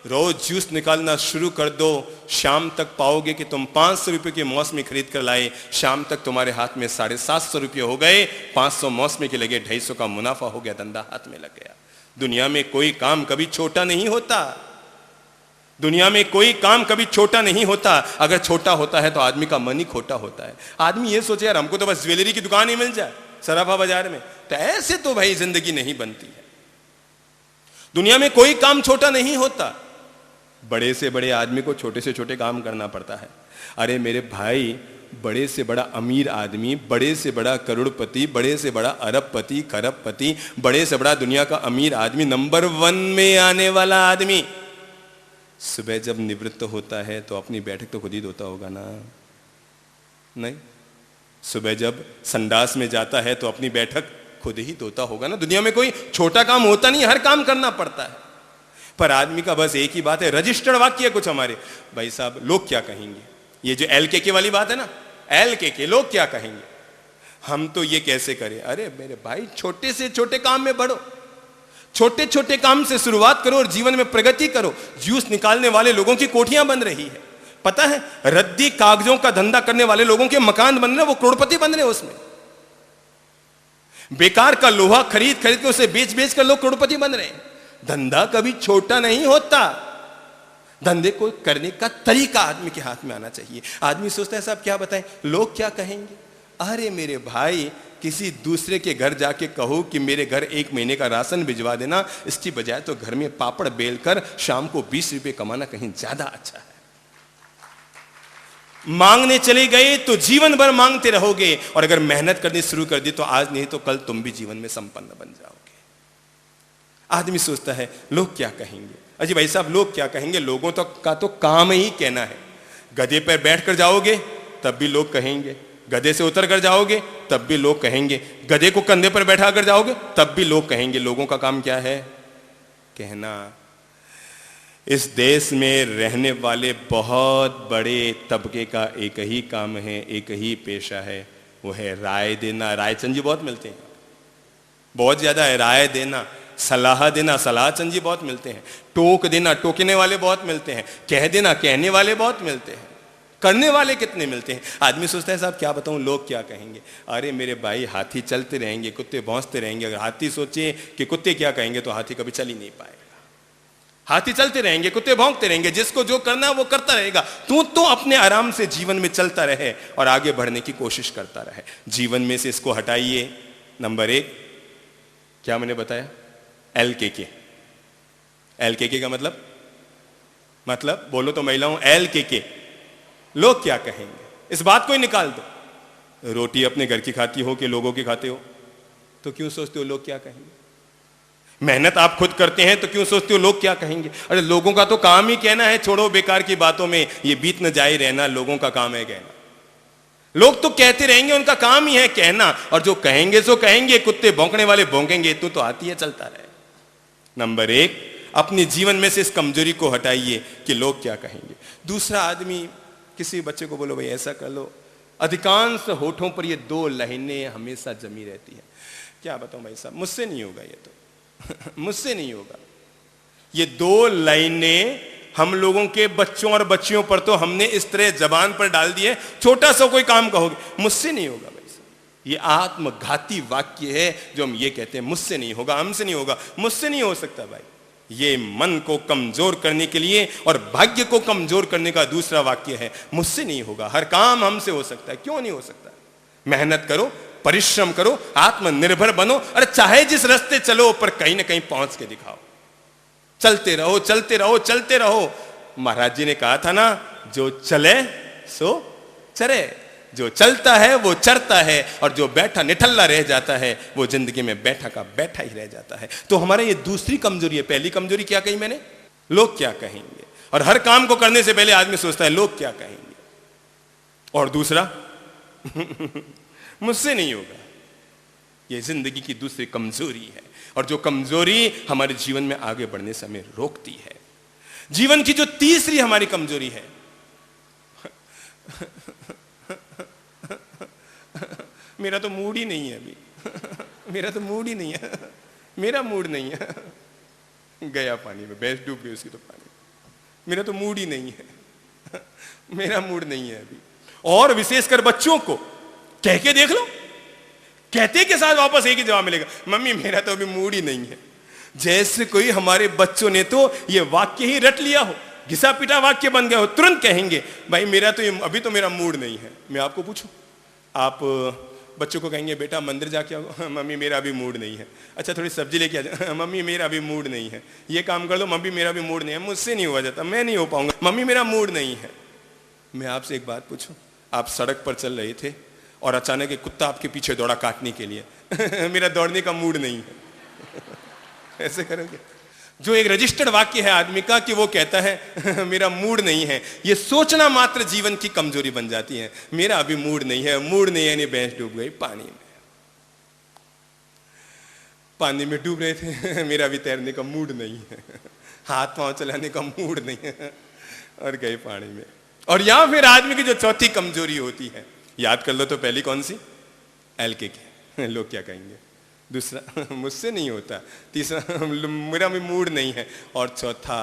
रोज जूस निकालना शुरू कर दो, शाम तक पाओगे कि तुम 500 रुपये की मौसमी खरीद कर लाए, शाम तक तुम्हारे हाथ में 750 रुपये हो गए, 500 मौसमी के लगे, 250 का मुनाफा हो गया, धंधा हाथ में लग गया। दुनिया में कोई काम कभी छोटा नहीं होता, दुनिया में कोई काम कभी छोटा नहीं होता। अगर छोटा होता है तो आदमी का मन ही खोटा होता है। आदमी ये सोचे यार हमको तो बस ज्वेलरी की दुकान ही मिल जाए सराफा बाजार में, तो ऐसे तो भाई जिंदगी नहीं बनती है। दुनिया में कोई काम छोटा नहीं होता। बड़े से बड़े आदमी को छोटे से छोटे काम करना पड़ता है। अरे मेरे भाई, बड़े से बड़ा अमीर आदमी, बड़े से बड़ा करोड़पति, बड़े से बड़ा अरबपति, खरबपति, बड़े से बड़ा दुनिया का अमीर आदमी, नंबर 1 में आने वाला आदमी, सुबह जब निवृत्त होता है तो अपनी बैठक तो खुद ही धोता होगा ना? नहीं? सुबह जब संडास में जाता है तो अपनी बैठक खुद ही धोता होगा ना? दुनिया में कोई छोटा काम होता नहीं, हर काम करना पड़ता है। पर आदमी का बस एक ही बात है, रजिस्टर्ड वाक्य है कुछ हमारे, भाई साहब लोग क्या कहेंगे। ये जो LKK वाली बात है ना, LKK, लोग क्या कहेंगे, हम तो ये कैसे करें। अरे मेरे भाई, छोटे से छोटे काम में बढ़ो, छोटे छोटे काम से शुरुआत करो और जीवन में प्रगति करो। जूस निकालने वाले लोगों की कोठियां बन रही है, पता है? रद्दी कागजों का धंधा करने वाले लोगों के मकान बन रहे, वो करोड़पति बन रहे उसमें। बेकार का लोहा खरीद खरीद के उसे बेच बेच कर लोग करोड़पति बन रहे हैं। धंधा कभी छोटा नहीं होता, धंधे को करने का तरीका आदमी के हाथ में आना चाहिए। आदमी सोचता है साहब क्या बताएं, लोग क्या कहेंगे। अरे मेरे भाई, किसी दूसरे के घर जाके कहो कि मेरे घर 1 महीने का राशन भिजवा देना, इसकी बजाय तो घर में पापड़ बेलकर शाम को 20 रुपए कमाना कहीं ज्यादा अच्छा है। मांगने चले गए तो जीवन भर मांगते रहोगे, और अगर मेहनत करनी शुरू कर दी तो आज नहीं तो कल तुम भी जीवन में संपन्न बन जाओगे। आदमी सोचता है लोग क्या कहेंगे। अजी भाई साहब, लोग क्या कहेंगे, लोगों का तो काम ही कहना है। गधे पर बैठ कर जाओगे तब भी लोग कहेंगे, गधे से उतर कर जाओगे तब भी लोग कहेंगे, गधे को कंधे पर बैठा कर जाओगे तब भी लोग कहेंगे। लोगों का काम क्या है? कहना। इस देश में रहने वाले बहुत बड़े तबके का एक ही काम है, एक ही पेशा है, वो है राय देना। रायचंद जी बहुत मिलते हैं, बहुत ज्यादा है। राय देना, सलाह देना, सलाह चंद जी बहुत मिलते हैं। टोक देना, टोकने वाले बहुत मिलते हैं। कह देना, कहने वाले बहुत मिलते हैं। करने वाले कितने मिलते हैं। आदमी सोचता है साहब क्या बताऊं, लोग क्या कहेंगे। अरे मेरे भाई, हाथी चलते रहेंगे, कुत्ते भौंकते रहेंगे। अगर हाथी सोचे कि कुत्ते क्या कहेंगे तो हाथी कभी चल ही नहीं पाएगा। हाथी चलते रहेंगे, कुत्ते भौंकते रहेंगे, जिसको जो करना है वो करता रहेगा। तू तो अपने आराम से जीवन में चलता रहे और आगे बढ़ने की कोशिश करता रहे। जीवन में से इसको हटाइए। नंबर 1, क्या मैंने बताया? LKK। LKK का मतलब बोलो तो महिलाओं, LKK, लोग क्या कहेंगे, इस बात को ही निकाल दो। रोटी अपने घर की खाती हो कि लोगों की खाते हो, तो क्यों सोचते हो लोग क्या कहेंगे। मेहनत आप खुद करते हैं तो क्यों सोचते हो लोग क्या कहेंगे। अरे लोगों का तो काम ही कहना है, छोड़ो बेकार की बातों में, ये बीत न जाए रहना, लोगों का काम है कहना। लोग तो कहते रहेंगे, उनका काम ही है कहना, और जो कहेंगे सो कहेंगे, कुत्ते भौंकने वाले भौंकेंगे, तू तो आती है चलता रहे। नंबर 1, अपने जीवन में से इस कमजोरी को हटाइए कि लोग क्या कहेंगे। दूसरा, आदमी किसी बच्चे को बोलो भाई ऐसा कर लो, अधिकांश होठों पर ये 2 लाइनें हमेशा जमी रहती है। क्या बताऊं भाई साहब, मुझसे नहीं होगा ये तो मुझसे नहीं होगा। ये 2 लाइनें हम लोगों के बच्चों और बच्चियों पर तो हमने इस तरह जबान पर डाल दिए, छोटा सा कोई काम कहोगे, मुझसे नहीं होगा भाई साहब। ये आत्मघाती वाक्य है जो हम ये कहते हैं, मुझसे नहीं होगा, हमसे नहीं होगा, मुझसे नहीं हो सकता भाई। ये मन को कमजोर करने के लिए और भाग्य को कमजोर करने का दूसरा वाक्य है, मुझसे नहीं होगा। हर काम हमसे हो सकता है, क्यों नहीं हो सकता। मेहनत करो, परिश्रम करो, आत्मनिर्भर बनो। अरे चाहे जिस रास्ते चलो, पर कहीं ना कहीं पहुंच के दिखाओ। चलते रहो, चलते रहो, चलते रहो। महाराज जी ने कहा था ना, जो चले सो चरे। जो चलता है वो चरता है, और जो बैठा निठल्ला रह जाता है वो जिंदगी में बैठा का बैठा ही रह जाता है। तो हमारा ये दूसरी कमजोरी है। पहली कमजोरी क्या कही मैंने? लोग क्या कहेंगे। और हर काम को करने से पहले आदमी सोचता है लोग क्या कहेंगे। और दूसरा मुझसे नहीं होगा। ये जिंदगी की दूसरी कमजोरी है, और जो कमजोरी हमारे जीवन में आगे बढ़ने से हमें रोकती है। जीवन की जो तीसरी हमारी कमजोरी है, मेरा तो मूड ही नहीं है अभी मेरा तो मूड ही नहीं है, मेरा मूड नहीं है। गया पानी में, भैंस डूब गई उसकी तो पानी। मेरा तो मूड ही नहीं है मेरा मूड नहीं है अभी। और विशेषकर बच्चों को कह के देख लो, कहते के साथ वापस एक ही जवाब मिलेगा, मम्मी मेरा तो अभी मूड ही नहीं है। जैसे कोई हमारे बच्चों ने तो ये वाक्य ही रट लिया हो, घिसा पिटा वाक्य बन गया हो। तुरंत कहेंगे भाई मेरा तो अभी तो मेरा मूड नहीं है। मैं आपको पूछूं, आप बच्चों को कहेंगे बेटा मंदिर जाके आओ, मम्मी मेरा अभी मूड नहीं है। अच्छा थोड़ी सब्जी लेके आ जा, मम्मी मेरा अभी मूड नहीं है। ये काम कर दो, मम्मी मेरा भी मूड नहीं है, मुझसे नहीं हुआ जाता, मैं नहीं हो पाऊंगा, मम्मी मेरा मूड नहीं है। मैं आपसे एक बात पूछूं, आप सड़क पर चल रहे थे और अचानक एक कुत्ता आपके पीछे दौड़ा काटने के लिए मेरा दौड़ने का मूड नहीं है ऐसे करोगे? जो एक रजिस्टर्ड वाक्य है आदमी का कि वो कहता है मेरा मूड नहीं है, ये सोचना मात्र जीवन की कमजोरी बन जाती है। मेरा अभी मूड नहीं है, मूड नहीं है, नहीं भैंस डूब गई पानी में, पानी में डूब रहे थे, मेरा अभी तैरने का मूड नहीं है, हाथ पांव चलाने का मूड नहीं है, और गए पानी में। और या फिर आदमी की जो चौथी कमजोरी होती है, याद कर लो तो पहली कौन सी? एलके के, लोग क्या कहेंगे। दूसरा मुझसे नहीं होता, तीसरा मेरा भी मूड नहीं है, और चौथा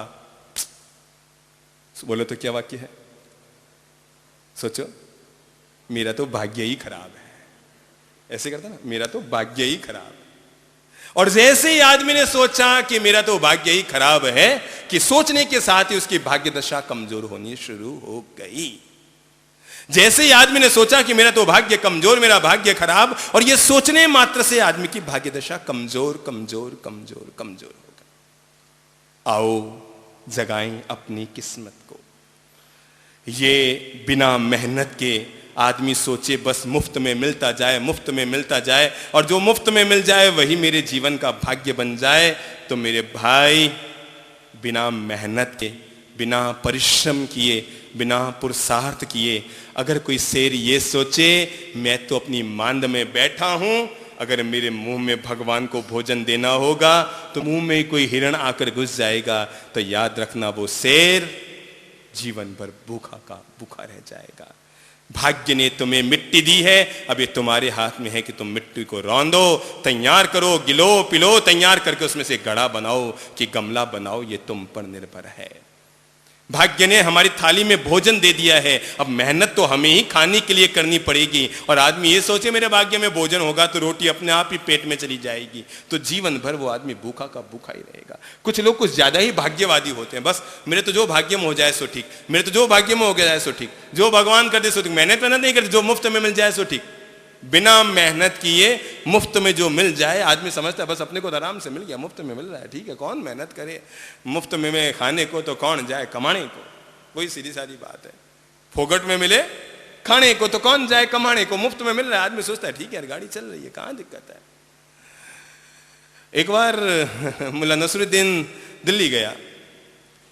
बोलो तो क्या वाक्य है? सोचो, मेरा तो भाग्य ही खराब है। ऐसे करता ना, मेरा तो भाग्य ही खराब है। और जैसे ही आदमी ने सोचा कि मेरा तो भाग्य ही खराब है, कि सोचने के साथ ही उसकी भाग्य दशा कमजोर होनी शुरू हो गई। जैसे ही आदमी ने सोचा कि मेरा तो भाग्य कमजोर, मेरा भाग्य खराब, और ये सोचने मात्र से आदमी की भाग्य दशा कमजोर कमजोर कमजोर कमजोर हो गई। आओ जगाएं अपनी किस्मत को। ये बिना मेहनत के आदमी सोचे बस मुफ्त में मिलता जाए, मुफ्त में मिलता जाए, और जो मुफ्त में मिल जाए वही मेरे जीवन का भाग्य बन जाए। तो मेरे भाई, बिना मेहनत के, बिना परिश्रम किए, बिना पुरुषार्थ किए, अगर कोई शेर ये सोचे मैं तो अपनी मांद में बैठा हूं, अगर मेरे मुंह में भगवान को भोजन देना होगा तो मुंह में कोई हिरण आकर घुस जाएगा, तो याद रखना वो शेर जीवन भर भूखा का भूखा रह जाएगा। भाग्य ने तुम्हें मिट्टी दी है, अब ये तुम्हारे हाथ में है कि तुम मिट्टी को रौंदो, तैयार करो, गिलो पिलो, तैयार करके उसमें से घड़ा बनाओ कि गमला बनाओ, ये तुम पर निर्भर है। भाग्य ने हमारी थाली में भोजन दे दिया है, अब मेहनत तो हमें ही खाने के लिए करनी पड़ेगी। और आदमी ये सोचे मेरे भाग्य में भोजन होगा तो रोटी अपने आप ही पेट में चली जाएगी, तो जीवन भर वो आदमी भूखा का भूखा ही रहेगा। कुछ लोग कुछ ज्यादा ही भाग्यवादी होते हैं, बस मेरे तो जो भाग्य में हो जाए सो ठीक, मेरे तो जो भाग्य में हो जाए सो ठीक, जो भगवान कर दे सो ठीक, मेहनत नहीं करते, जो मुफ्त में मिल जाए सो ठीक। बिना मेहनत किए मुफ्त में जो मिल जाए, आदमी समझता है बस अपने को तो आराम से मिल गया, मुफ्त में मिल रहा है, ठीक है, कौन मेहनत करे मुफ्त में खाने को, तो कौन जाए कमाने को। वही सीधी सारी बात है, फोगट में मिले खाने को तो कौन जाए कमाने को, मुफ्त में मिल रहा है, आदमी सोचता है ठीक है यार गाड़ी चल रही है, कहां दिक्कत है। एक बार मुल्ला नसरुद्दीन दिल्ली गया,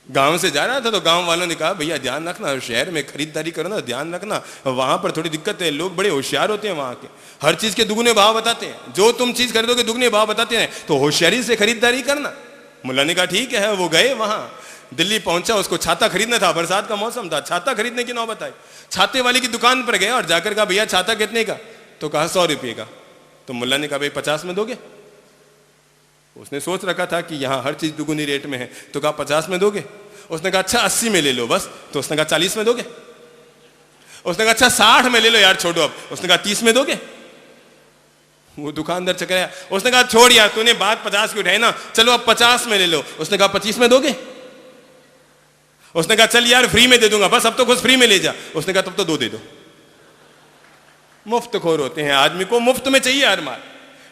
गांव से जा रहा था, तो गांव वालों ने कहा भैया ध्यान रखना, शहर में खरीदारी करो ना, ध्यान रखना, वहां पर थोड़ी दिक्कत है, लोग बड़े होशियार होते हैं वहां के, हर चीज के दुगने भाव बताते हैं, जो तुम चीज खरीदोगे दुगने भाव बताते हैं, तो होशियारी से खरीदारी करना। मुल्ला ने कहा ठीक है। वो गए वहां, दिल्ली पहुंचा, उसको छाता खरीदना था, बरसात का मौसम था, छाता खरीदने की नौबत आई। छाते वाले की दुकान पर गए और जाकर कहा भैया छाता कितने का? तो कहा 100 रुपये का। तो मुल्ला ने कहा भाई 50 में दोगे? उसने सोच रखा था कि यहाँ हर चीज दुगुनी रेट में है, तो कहा 50 में दोगे? उसने कहा अच्छा 80 में ले लो बस। तो उसने कहा 40 में दोगे? उसने कहा अच्छा 60 में ले लो यार, छोड़ो अब। उसने कहा 30 में दोगे? वो दुकानदार चकराया, उसने कहा छोड़ यार, तूने बात 50 की उठाई ना, चलो अब 50 में ले लो। उसने कहा 25 में दोगे? उसने कहा चल यार फ्री में दे दूंगा, बस अब तो खुद फ्री में ले जा। उसने कहा तब तो 2 दे दो। मुफ्त खोर होते हैं, आदमी को मुफ्त में चाहिए हर माल।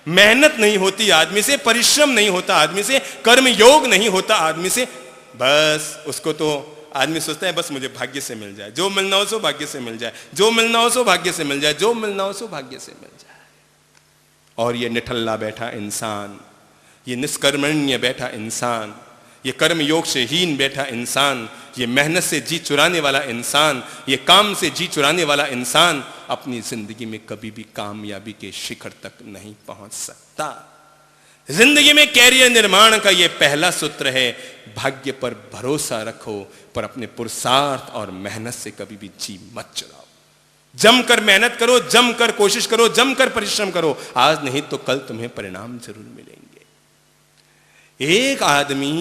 मेहनत नहीं होती आदमी से, परिश्रम नहीं होता आदमी से, कर्म योग नहीं होता आदमी से, बस उसको तो आदमी सोचता है बस मुझे भाग्य से मिल जाए, जो मिलना हो सो भाग्य से मिल जाए, जो मिलना हो सो भाग्य से मिल जाए, जो मिलना हो सो भाग्य से मिल जाए। और ये निठल्ला बैठा इंसान, ये निष्कर्मण्य बैठा इंसान, ये कर्म योग से हीन बैठा इंसान, ये मेहनत से जी चुराने वाला इंसान, ये काम से जी चुराने वाला इंसान अपनी जिंदगी में कभी भी कामयाबी के शिखर तक नहीं पहुंच सकता। जिंदगी में कैरियर निर्माण का ये पहला सूत्र है, भाग्य पर भरोसा रखो, पर अपने पुरुषार्थ और मेहनत से कभी भी जी मत चुराओ। जमकर मेहनत करो, जमकर कोशिश करो, जमकर परिश्रम करो, आज नहीं तो कल तुम्हें परिणाम जरूर मिलेंगे। एक आदमी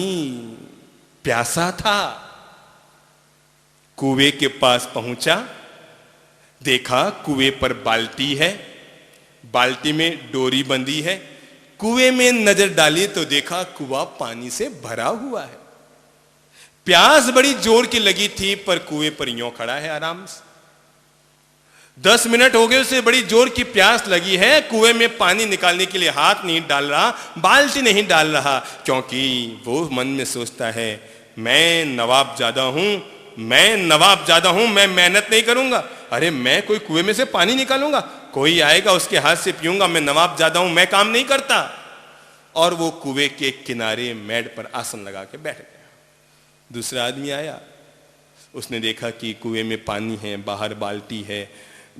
प्यासा था, कुएं के पास पहुंचा, देखा कुएं पर बाल्टी है, बाल्टी में डोरी बंधी है, कुएं में नजर डाली तो देखा कुआं पानी से भरा हुआ है। प्यास बड़ी जोर की लगी थी, पर कुएं पर यूं खड़ा है आराम से। 10 मिनट हो गए, उसे बड़ी जोर की प्यास लगी है, कुएं में पानी निकालने के लिए हाथ नहीं डाल रहा, बाल्टी नहीं डाल रहा, क्योंकि वो मन में सोचता है मैं नवाब ज्यादा हूं, मैं नवाब ज्यादा हूं, मैं मेहनत नहीं करूंगा। अरे मैं कोई कुएं में से पानी निकालूंगा, कोई आएगा उसके हाथ से पीऊंगा, मैं नवाब ज्यादा हूं, मैं काम नहीं करता। और वो कुएं के किनारे मेड पर आसन लगा के बैठ गया। दूसरा आदमी आया, उसने देखा कि कुएं में पानी है, बाहर बाल्टी है,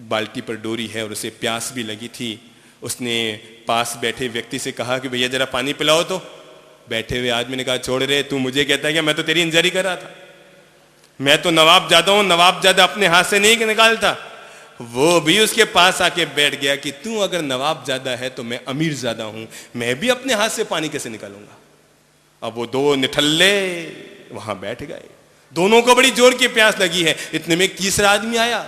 बाल्टी पर डोरी है और उसे प्यास भी लगी थी। उसने पास बैठे व्यक्ति से कहा कि भैया जरा पानी पिलाओ। तो बैठे हुए आदमी ने कहा छोड़ रे, तू मुझे कहता है कि मैं तो तेरी इंजरी कर रहा था, मैं तो नवाब ज्यादा हूं, नवाब ज्यादा अपने हाथ से नहीं निकालता। वो भी उसके पास आके बैठ गया कि तू अगर नवाब ज्यादा है तो मैं अमीर ज्यादा हूं, मैं भी अपने हाथ से पानी कैसे निकालूंगा। अब वो दो निठल्ले वहां बैठ गए, दोनों को बड़ी जोर की प्यास लगी है। इतने में एक तीसरा आदमी आया,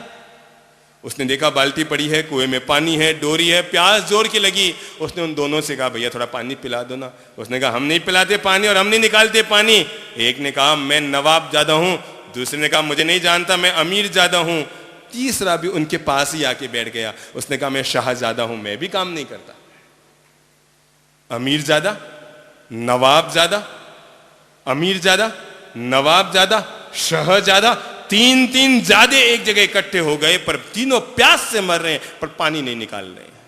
उसने देखा बाल्टी पड़ी है, कुएं में पानी है, डोरी है, प्यास जोर की लगी। उसने उन दोनों से कहा भैया थोड़ा पानी पिला दो ना। उसने कहा हम नहीं पिलाते पानी और हम नहीं निकालते पानी। एक ने कहा मैं नवाब ज्यादा हूं, दूसरे ने कहा मुझे नहीं जानता, मैं अमीर ज्यादा हूं। तीसरा भी उनके पास ही आके बैठ गया, उसने कहा मैं शाहजादा हूं, मैं भी काम नहीं करता। अमीर ज्यादा, नवाब ज्यादा, अमीर ज्यादा, नवाब ज्यादा, शहजादा, तीन तीन ज्यादा एक जगह इकट्ठे हो गए, पर तीनों प्यास से मर रहे हैं, पर पानी नहीं निकाल रहे हैं।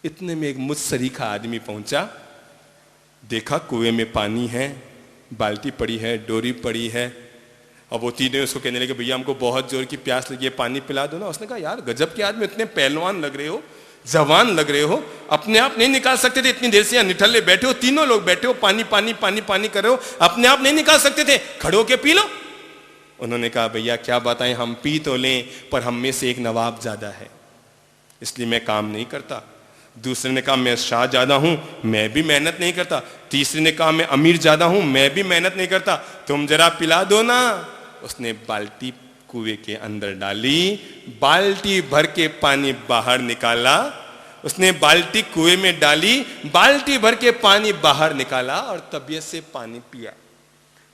इतने में एक मुझसरीखा आदमी पहुंचा, देखा कुएं में पानी है, बाल्टी पड़ी है, डोरी पड़ी है। अब वो तीनों उसको कहने लगे भैया हमको बहुत जोर की प्यास लगी है, पानी पिला दो ना। उसने कहा यार गजब के आदमी, इतने पहलवान लग रहे हो, जवान लग रहे हो, अपने आप नहीं निकाल सकते थे, इतनी देर से यहाँ निठल्ले बैठे हो, तीनों लोग बैठे हो, पानी पानी पानी पानी कर रहे हो, अपने आप नहीं निकाल सकते थे, खड़े होके पी लो। उन्होंने कहा भैया क्या बताएं, हम पी तो लें पर हम में से एक नवाब ज्यादा है, इसलिए मैं काम नहीं करता। दूसरे ने कहा मैं शाह ज्यादा हूं, मैं भी मेहनत नहीं करता। तीसरे ने कहा मैं अमीर ज्यादा हूं, मैं भी मेहनत नहीं करता, तुम जरा पिला दो ना। उसने बाल्टी कुएं के अंदर डाली, बाल्टी भर के पानी बाहर निकाला। उसने बाल्टी कुएं में डाली, बाल्टी भर के पानी बाहर निकाला और तबीयत से पानी पिया।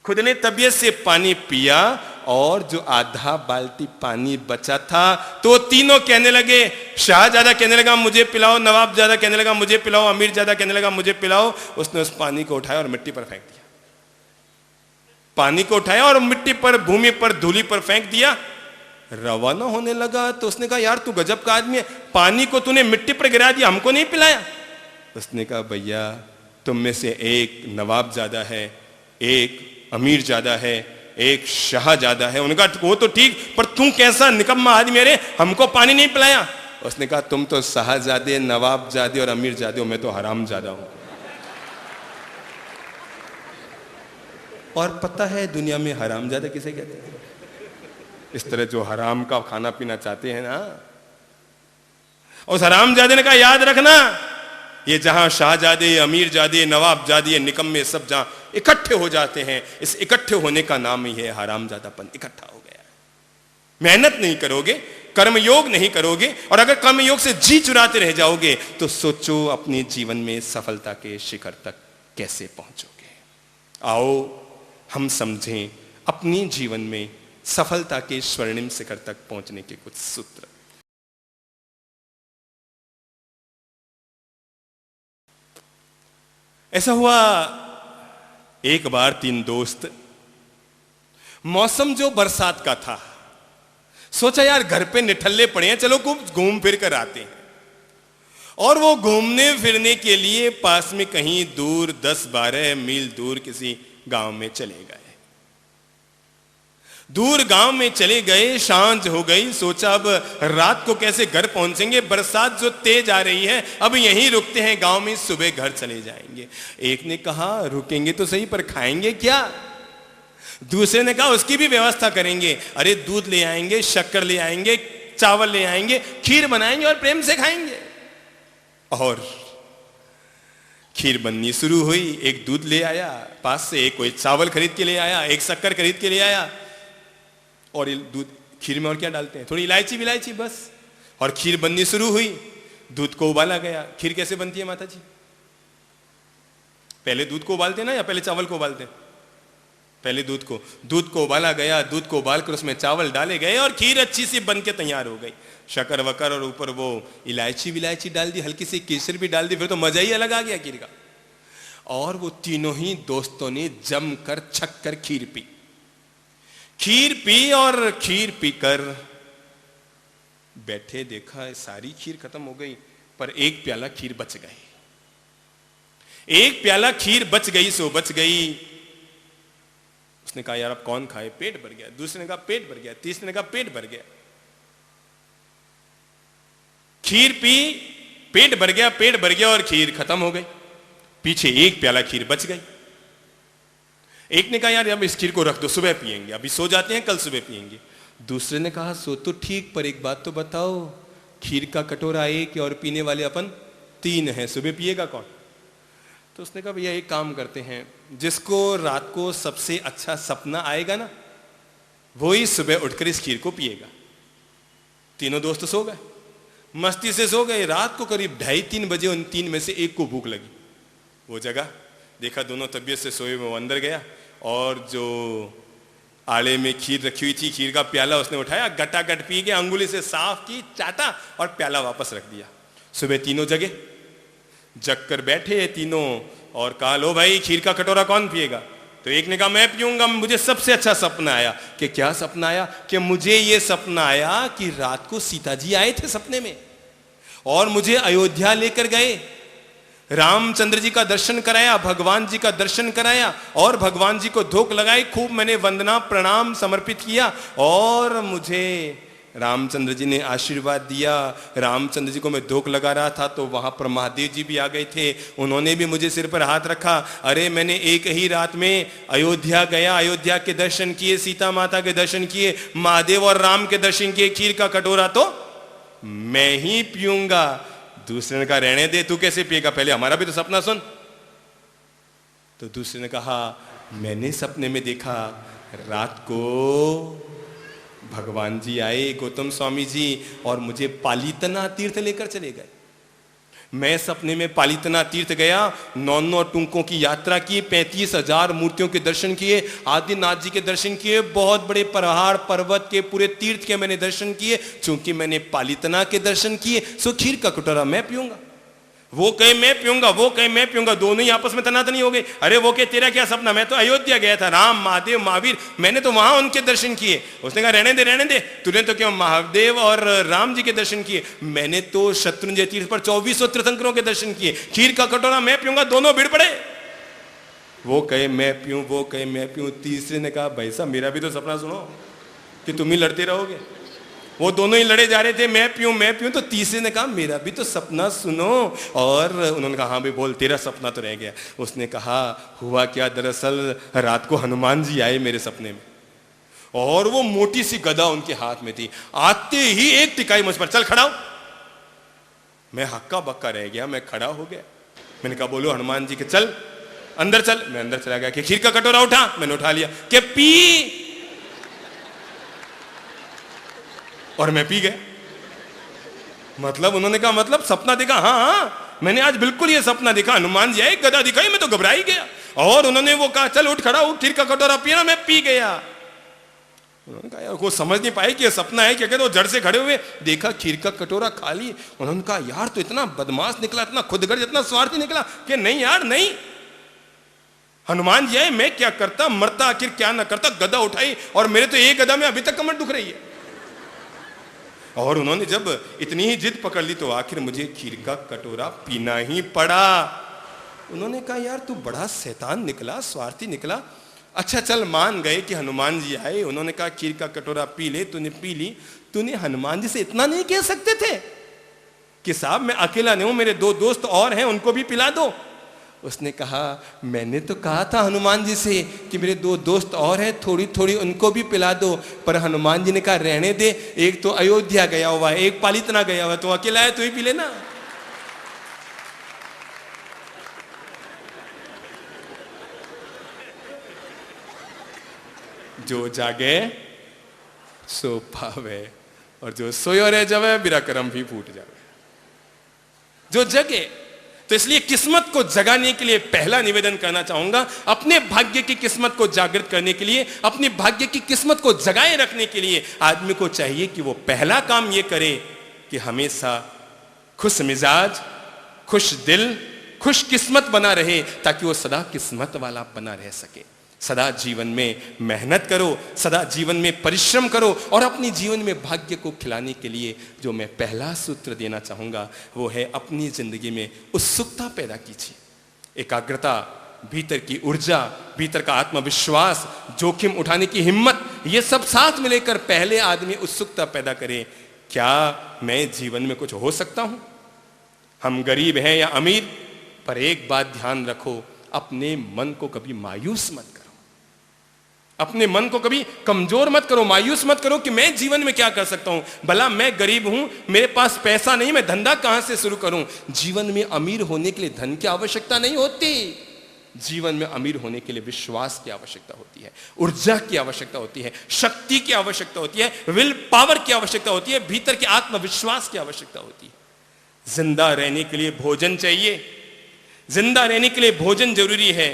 खुद ने तबीयत से पानी पिया और जो आधा बाल्टी पानी बचा था तो तीनों कहने लगे, शाहजादा कहने लगा मुझे पिलाओ, नवाब ज्यादा कहने लगा मुझे पिलाओ, अमीर ज्यादा कहने लगा मुझे पिलाओ। उसने उस पानी को उठाया और मिट्टी पर फेंक दिया, पानी को उठाया और मिट्टी पर, भूमि पर, धूली पर फेंक दिया। रवाना होने लगा तो उसने कहा यार तू गजब का आदमी है, पानी को तूने मिट्टी पर गिरा दिया, हमको नहीं पिलाया। उसने कहा भैया तुम में से एक नवाब ज्यादा है, एक अमीर ज्यादा है, एक शाह ज्यादा है। उन्होंने कहा वो तो ठीक, पर तू कैसा निकम्मा आदमी, अरे हमको पानी नहीं पिलाया। उसने कहा तुम तो शाहजादे, नवाब ज्यादे और अमीर ज्यादे हो, मैं तो हराम ज्यादा हूं। और पता है दुनिया में हराम ज्यादा किसे कहते हैं? इस तरह जो हराम का खाना पीना चाहते हैं ना। उस हराम ज्यादे ने कहा याद रखना, ये जहां शाहजादे, अमीर जादे, नवाब जादे, निकम्मे सब जहां इकट्ठे हो जाते हैं, इस इकट्ठे होने का नाम ही है हरामजादापन। इकट्ठा हो गया, मेहनत नहीं करोगे, कर्मयोग नहीं करोगे, और अगर कर्मयोग से जी चुराते रह जाओगे तो सोचो अपने जीवन में सफलता के शिखर तक कैसे पहुंचोगे। आओ हम समझें अपने जीवन में सफलता के स्वर्णिम शिखर तक पहुंचने के कुछ सूत्र। ऐसा हुआ एक बार, 3 दोस्त, मौसम जो बरसात का था, सोचा यार घर पे निठल्ले पड़े हैं, चलो कुछ घूम फिर कर आते हैं। और वो घूमने फिरने के लिए पास में कहीं दूर 10-12 मील दूर किसी गांव में चले गए। दूर गांव में चले गए, सांझ हो गई, सोचा अब रात को कैसे घर पहुंचेंगे, बरसात जो तेज आ रही है, अब यहीं रुकते हैं गांव में, सुबह घर चले जाएंगे। एक ने कहा रुकेंगे तो सही पर खाएंगे क्या? दूसरे ने कहा उसकी भी व्यवस्था करेंगे, अरे दूध ले आएंगे, शक्कर ले आएंगे, चावल ले आएंगे, खीर बनाएंगे और प्रेम से खाएंगे। और खीर बननी शुरू हुई, एक दूध ले आया पास से, एक कोई चावल खरीद के ले आया, एक शक्कर खरीद के ले आया। और दूध, खीर में और क्या डालते हैं, थोड़ी इलायची विलायची बस। और खीर बननी शुरू हुई, दूध को उबाला गया। खीर कैसे बनती है माता जी? पहले दूध को उबालते हैं ना, या पहले चावल को उबालते हैं? पहले दूध को उबाला गया, दूध को उबालकर उसमें चावल डाले गए और खीर अच्छी सी बन के तैयार हो गई। शक्कर वकर और ऊपर वो इलायची डाल दी, हल्की सी केसर भी डाल दी, फिर तो मजा ही अलग आ गया खीर का। और वो तीनों ही दोस्तों ने जमकर छक्कर खीर पी और खीर पीकर बैठे, देखा सारी खीर खत्म हो गई, पर एक प्याला खीर बच गई। एक प्याला खीर बच गई सो बच गई। उसने कहा यार अब कौन खाए, पेट भर गया। दूसरे ने कहा पेट भर गया। तीसरे ने कहा पेट भर गया। खीर पी, पेट भर गया और खीर खत्म हो गई। पीछे एक प्याला खीर बच गई। एक ने कहा यार अब इस खीर को रख दो, सुबह पिएंगे, अभी सो जाते हैं, कल सुबह पिएंगे। दूसरे ने कहा सो तो ठीक, पर एक बात तो बताओ, खीर का कटोरा एक और पीने वाले अपन 3 हैं, सुबह पिएगा कौन? तो उसने कहा भैया एक काम करते हैं, जिसको रात को सबसे अच्छा सपना आएगा ना, वही सुबह उठकर इस खीर को पिएगा। तीनों दोस्त सो गए, मस्ती से सो गए। रात को करीब 2:30-3 बजे उन 3 में से एक को भूख लगी। वो जगह देखा दोनों तबीयत से सोए, वो अंदर गया और जो आले में खीर रखी हुई थी, खीर का प्याला उसने उठाया, गटागट पी के अंगुली से साफ की, चाटा और प्याला वापस रख दिया। सुबह तीनों जगे, जग कर बैठे तीनों और कहा लो भाई खीर का कटोरा कौन पिएगा? तो एक ने कहा मैं पीऊंगा, मुझे सबसे अच्छा सपना आया। कि क्या सपना आया? कि मुझे ये सपना आया कि रात को सीता जी आए थे सपने में और मुझे अयोध्या लेकर गए, रामचंद्र जी का दर्शन कराया, भगवान जी का दर्शन कराया और भगवान जी को धोख लगाई, खूब मैंने वंदना प्रणाम समर्पित किया और मुझे रामचंद्र जी ने आशीर्वाद दिया। रामचंद्र जी को मैं धोख लगा रहा था तो वहां पर महादेव जी भी आ गए थे, उन्होंने भी मुझे सिर पर हाथ रखा। अरे मैंने एक ही रात में अयोध्या गया, अयोध्या के दर्शन किए, सीता माता के दर्शन किए, महादेव और राम के दर्शन किए, खीर का कटोरा तो मैं ही पीऊंगा। दूसरे ने कहा रहने दे, तू कैसे पिएगा, पहले हमारा भी तो सपना सुन। तो दूसरे ने कहा मैंने सपने में देखा रात को भगवान जी आए, गौतम स्वामी जी, और मुझे पालीतना तीर्थ लेकर चले गए। मैं सपने में पालीतना तीर्थ गया, 9 टुंकों की यात्रा की, 35,000 मूर्तियों के दर्शन किए, आदिनाथ जी के दर्शन किए, बहुत बड़े पहाड़ पर्वत के पूरे तीर्थ के मैंने दर्शन किए। चूंकि मैंने पालीतना के दर्शन किए सो खीर का कटोरा मैं पीऊंगा। वो कहे मैं पीऊंगा, वो कहे मैं पीऊंगा, दोनों ही आपस में तनातनी हो गई। अरे वो कहे तेरा क्या सपना, मैं तो अयोध्या गया था, राम महादेव महावीर, मैंने तो वहां उनके दर्शन किए। उसने कहा रहने दे, तूने तो क्यों महादेव और राम जी के दर्शन किए, मैंने तो शत्रुंजय तीर्थ पर 2400 तीर्थंकरों के दर्शन किए। खीर का कटोरा मैं पीऊंगा, दोनों भिड़ पड़े। वो कहे मैं पीऊं, वो कहे मैं पीऊं। तीसरे ने कहा भाई साहब मेरा भी तो सपना सुनो कि तुम ही लड़ते रहोगे। वो दोनों ही लड़े जा रहे थे, मैं पीऊं। तो तीसरे ने कहा मेरा भी तो सपना सुनो। और उन्होंने कहा हाँ भाई बोल, तेरा सपना तो रह गया। उसने कहा हुआ क्या, दरअसल रात को हनुमान जी आए मेरे सपने में और वो मोटी सी गदा उनके हाथ में थी। आते ही एक टिकाई मुझ पर, चल खड़ा हो। मैं हक्का बक्का रह गया, मैं खड़ा हो गया। मैंने कहा बोलो हनुमान जी के, चल अंदर चल। मैं अंदर चला गया कि खीर का कटोरा उठा, मैंने उठा लिया कि पी, और मैं पी गया। मतलब उन्होंने कहा मतलब सपना देखा? हाँ, मैंने आज बिल्कुल ये सपना देखा, हनुमान जी आए, गदा दिखाई, मैं तो घबरा ही गया। और उन्होंने वो कहा चल उठ खड़ा, उठ, खीर का कटोरा पिया, मैं पी गया। उन्होंने कहा यार वो समझ नहीं पाए कि ये सपना है क्या। कहते वो जड़ से खड़े हुए देखा खीर का कटोरा खाली। उन्होंने कहा यार तो इतना बदमाश निकला, इतना खुदगर्ज, इतना स्वार्थी निकला। कि नहीं यार नहीं, हनुमान जी आए, मैं क्या करता, मरता आखिर क्या ना करता, गदा उठाई और मेरे तो एक गदा में अभी तक कमर दुख रही है। और उन्होंने जब इतनी ही जिद पकड़ ली तो आखिर मुझे खीर का कटोरा पीना ही पड़ा। उन्होंने कहा यार तू बड़ा शैतान निकला, स्वार्थी निकला। अच्छा चल मान गए कि हनुमान जी आए, उन्होंने कहा खीर का कटोरा पी ले, तूने पी ली। तूने हनुमान जी से इतना नहीं कह सकते थे कि साहब मैं अकेला नहीं हूं, मेरे 2 दोस्त और हैं, उनको भी पिला दो। उसने कहा मैंने तो कहा था हनुमान जी से कि मेरे 2 दोस्त और हैं, थोड़ी थोड़ी उनको भी पिला दो। पर हनुमान जी ने कहा रहने दे, एक तो अयोध्या गया हुआ है, एक पालीतना गया हुआ है, तो अकेला है, तो ही पी लेना। जो जागे सो पावे और जो सोयो रह जावे बिरा करम भी फूट जावे। जो जगे तो इसलिए किस्मत को जगाने के लिए पहला निवेदन करना चाहूंगा, अपने भाग्य की किस्मत को जागृत करने के लिए, अपने भाग्य की किस्मत को जगाए रखने के लिए आदमी को चाहिए कि वो पहला काम ये करे कि हमेशा खुश मिजाज, खुश दिल, खुश किस्मत बना रहे, ताकि वो सदा किस्मत वाला बना रह सके। सदा जीवन में मेहनत करो, सदा जीवन में परिश्रम करो, और अपनी जीवन में भाग्य को खिलाने के लिए जो मैं पहला सूत्र देना चाहूंगा वो है, अपनी जिंदगी में उत्सुकता पैदा कीजिए। एकाग्रता, भीतर की ऊर्जा, भीतर का आत्मविश्वास, जोखिम उठाने की हिम्मत, ये सब साथ में लेकर पहले आदमी उत्सुकता पैदा करे, क्या मैं जीवन में कुछ हो सकता हूं? हम गरीब हैं या अमीर, पर एक बात ध्यान रखो, अपने मन को कभी मायूस मत करो, अपने मन को कभी कमजोर मत करो, मायूस मत करो कि मैं जीवन में क्या कर सकता हूं। भला मैं गरीब हूं, मेरे पास पैसा नहीं, मैं धंधा कहां से शुरू करूं? जीवन में अमीर होने के लिए धन की आवश्यकता नहीं होती। जीवन में अमीर होने के लिए विश्वास की आवश्यकता होती है, ऊर्जा की आवश्यकता होती है, शक्ति की आवश्यकता होती है, विल पावर की आवश्यकता होती है, भीतर के आत्मविश्वास की आवश्यकता होती है। जिंदा रहने के लिए भोजन चाहिए, जिंदा रहने के लिए भोजन जरूरी है,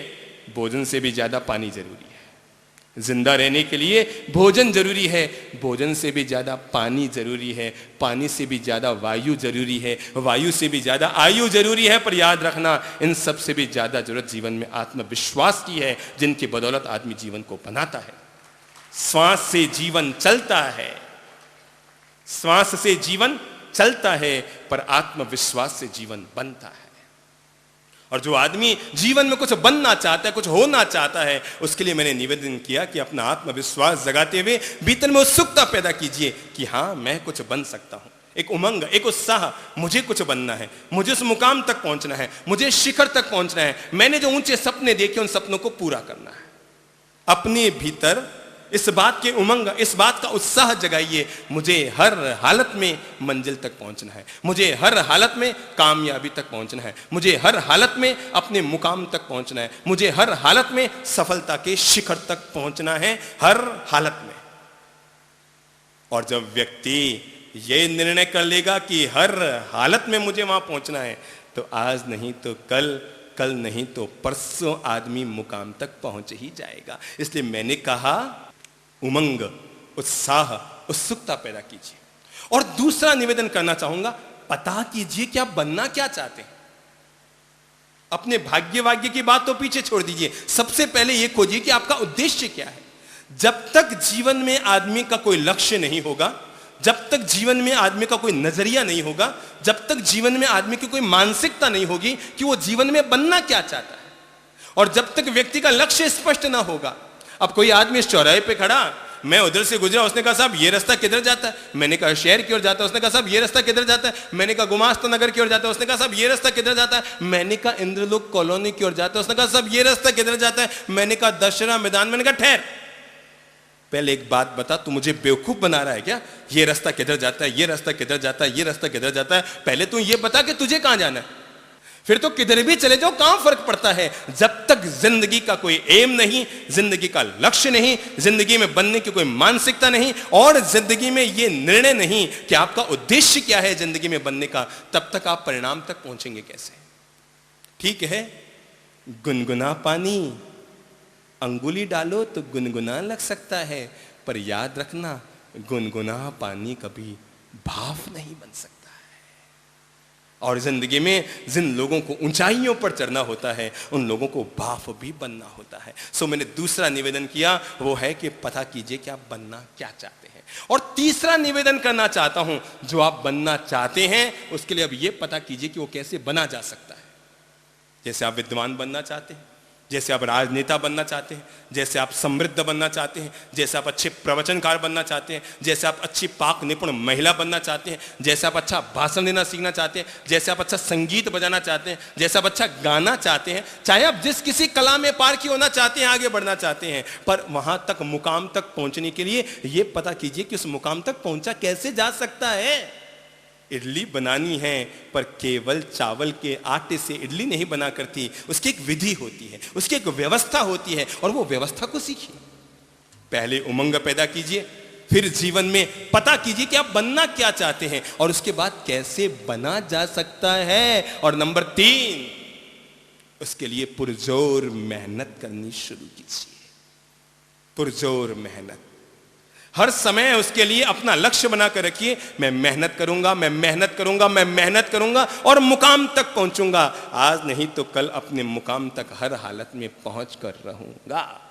भोजन से भी ज्यादा पानी जरूरी है। जिंदा रहने के लिए भोजन जरूरी है, भोजन से भी ज्यादा पानी जरूरी है, पानी से भी ज्यादा वायु जरूरी है, वायु से भी ज्यादा आयु जरूरी है। पर याद रखना, इन सब से भी ज्यादा जरूरत जीवन में आत्मविश्वास की है, जिनकी बदौलत आदमी जीवन को बनाता है। श्वास से जीवन चलता है, श्वास से जीवन चलता है, पर आत्मविश्वास से जीवन बनता है। और जो आदमी जीवन में कुछ बनना चाहता है, कुछ होना चाहता है, उसके लिए मैंने निवेदन किया कि अपना आत्मविश्वास जगाते हुए भीतर में उत्सुकता पैदा कीजिए कि हाँ, मैं कुछ बन सकता हूं। एक उमंग, एक उत्साह, मुझे कुछ बनना है, मुझे उस मुकाम तक पहुंचना है, मुझे शिखर तक पहुंचना है, मैंने जो ऊंचे सपने देखे उन सपनों को पूरा करना है। अपने भीतर इस बात के उमंग, इस बात का उत्साह जगाइए, मुझे हर हालत में मंजिल तक पहुंचना है, मुझे हर हालत में कामयाबी तक पहुंचना है, मुझे हर हालत में अपने मुकाम तक पहुंचना है, मुझे हर हालत में सफलता के शिखर तक पहुंचना है, हर हालत में। और जब व्यक्ति ये निर्णय कर लेगा कि हर हालत में मुझे वहां पहुंचना है, तो आज नहीं तो कल, कल नहीं तो परसों आदमी मुकाम तक पहुंच ही जाएगा। इसलिए मैंने कहा, उमंग, उत्साह, उत्सुकता पैदा कीजिए। और दूसरा निवेदन करना चाहूंगा, पता कीजिए कि आप बनना क्या चाहते हैं। अपने भाग्य की बात तो पीछे छोड़ दीजिए, सबसे पहले यह खोजिए कि आपका उद्देश्य क्या है। जब तक जीवन में आदमी का कोई लक्ष्य नहीं होगा, जब तक जीवन में आदमी का कोई नजरिया नहीं होगा, जब तक जीवन में आदमी की कोई मानसिकता नहीं होगी कि वो जीवन में बनना क्या चाहता है, और जब तक व्यक्ति का लक्ष्य स्पष्ट ना होगा। अब कोई आदमी इस चौराहे पे खड़ा, मैं उधर से गुजरा, उसने कहा साहब ये रास्ता किधर जाता है, मैंने कहा शहर की ओर जाता है, उसने कहा साहब ये रास्ता किधर जाता है, मैंने कहा गुमास्ता नगर की ओर जाता है, उसने कहा साहब ये रास्ता किधर जाता है, मैंने कहा इंद्रलोक कॉलोनी की ओर जाता है, उसने कहा साहब ये रास्ता किधर जाता है, मैंने कहा दशहरा मैदान। मैंने कहा ठहर, पहले एक बात बता, तू मुझे बेवकूफ बना रहा है क्या? ये रास्ता किधर जाता है, ये रास्ता किधर जाता है, ये रास्ता किधर जाता है, पहले तू ये बता कि तुझे कहां जाना है, फिर तो किधर भी चले जाओ, कहां फर्क पड़ता है। जब तक जिंदगी का कोई एम नहीं, जिंदगी का लक्ष्य नहीं, जिंदगी में बनने की कोई मानसिकता नहीं, और जिंदगी में यह निर्णय नहीं कि आपका उद्देश्य क्या है जिंदगी में बनने का, तब तक आप परिणाम तक पहुंचेंगे कैसे? ठीक है, गुनगुना पानी अंगुली डालो तो गुनगुना लग सकता है, पर याद रखना, गुनगुना पानी कभी भाप नहीं बन सकता। और जिंदगी में जिन लोगों को ऊंचाइयों पर चढ़ना होता है, उन लोगों को भाप भी बनना होता है। सो मैंने दूसरा निवेदन किया, वो है कि पता कीजिए कि आप बनना क्या चाहते हैं। और तीसरा निवेदन करना चाहता हूं, जो आप बनना चाहते हैं उसके लिए अब ये पता कीजिए कि वो कैसे बना जा सकता है। जैसे आप विद्वान बनना चाहते हैं, जैसे आप राजनेता बनना चाहते हैं, जैसे आप समृद्ध बनना चाहते हैं, जैसे आप अच्छे प्रवचनकार बनना चाहते हैं, जैसे आप अच्छी पाक निपुण महिला बनना चाहते हैं, जैसे आप अच्छा भाषण देना सीखना चाहते हैं, जैसे आप अच्छा संगीत बजाना चाहते हैं, जैसे आप अच्छा गाना चाहते हैं, चाहे आप जिस किसी कला में पारखी होना चाहते हैं, आगे बढ़ना चाहते हैं, पर वहां तक मुकाम तक पहुंचने के लिए यह पता कीजिए कि उस मुकाम तक पहुंचा कैसे जा सकता है। इडली बनानी है, पर केवल चावल के आटे से इडली नहीं बना करती, उसकी एक विधि होती है, उसकी एक व्यवस्था होती है, और वो व्यवस्था को सीखिए। पहले उमंग पैदा कीजिए, फिर जीवन में पता कीजिए कि आप बनना क्या चाहते हैं और उसके बाद कैसे बना जा सकता है। और नंबर 3, उसके लिए पुरजोर मेहनत करनी शुरू कीजिए। पुरजोर मेहनत, हर समय उसके लिए अपना लक्ष्य बनाकर रखिए। मैं मेहनत करूंगा, मैं मेहनत करूंगा, मैं मेहनत करूंगा और मुकाम तक पहुंचूंगा। आज नहीं तो कल अपने मुकाम तक हर हालत में पहुंच कर रहूंगा।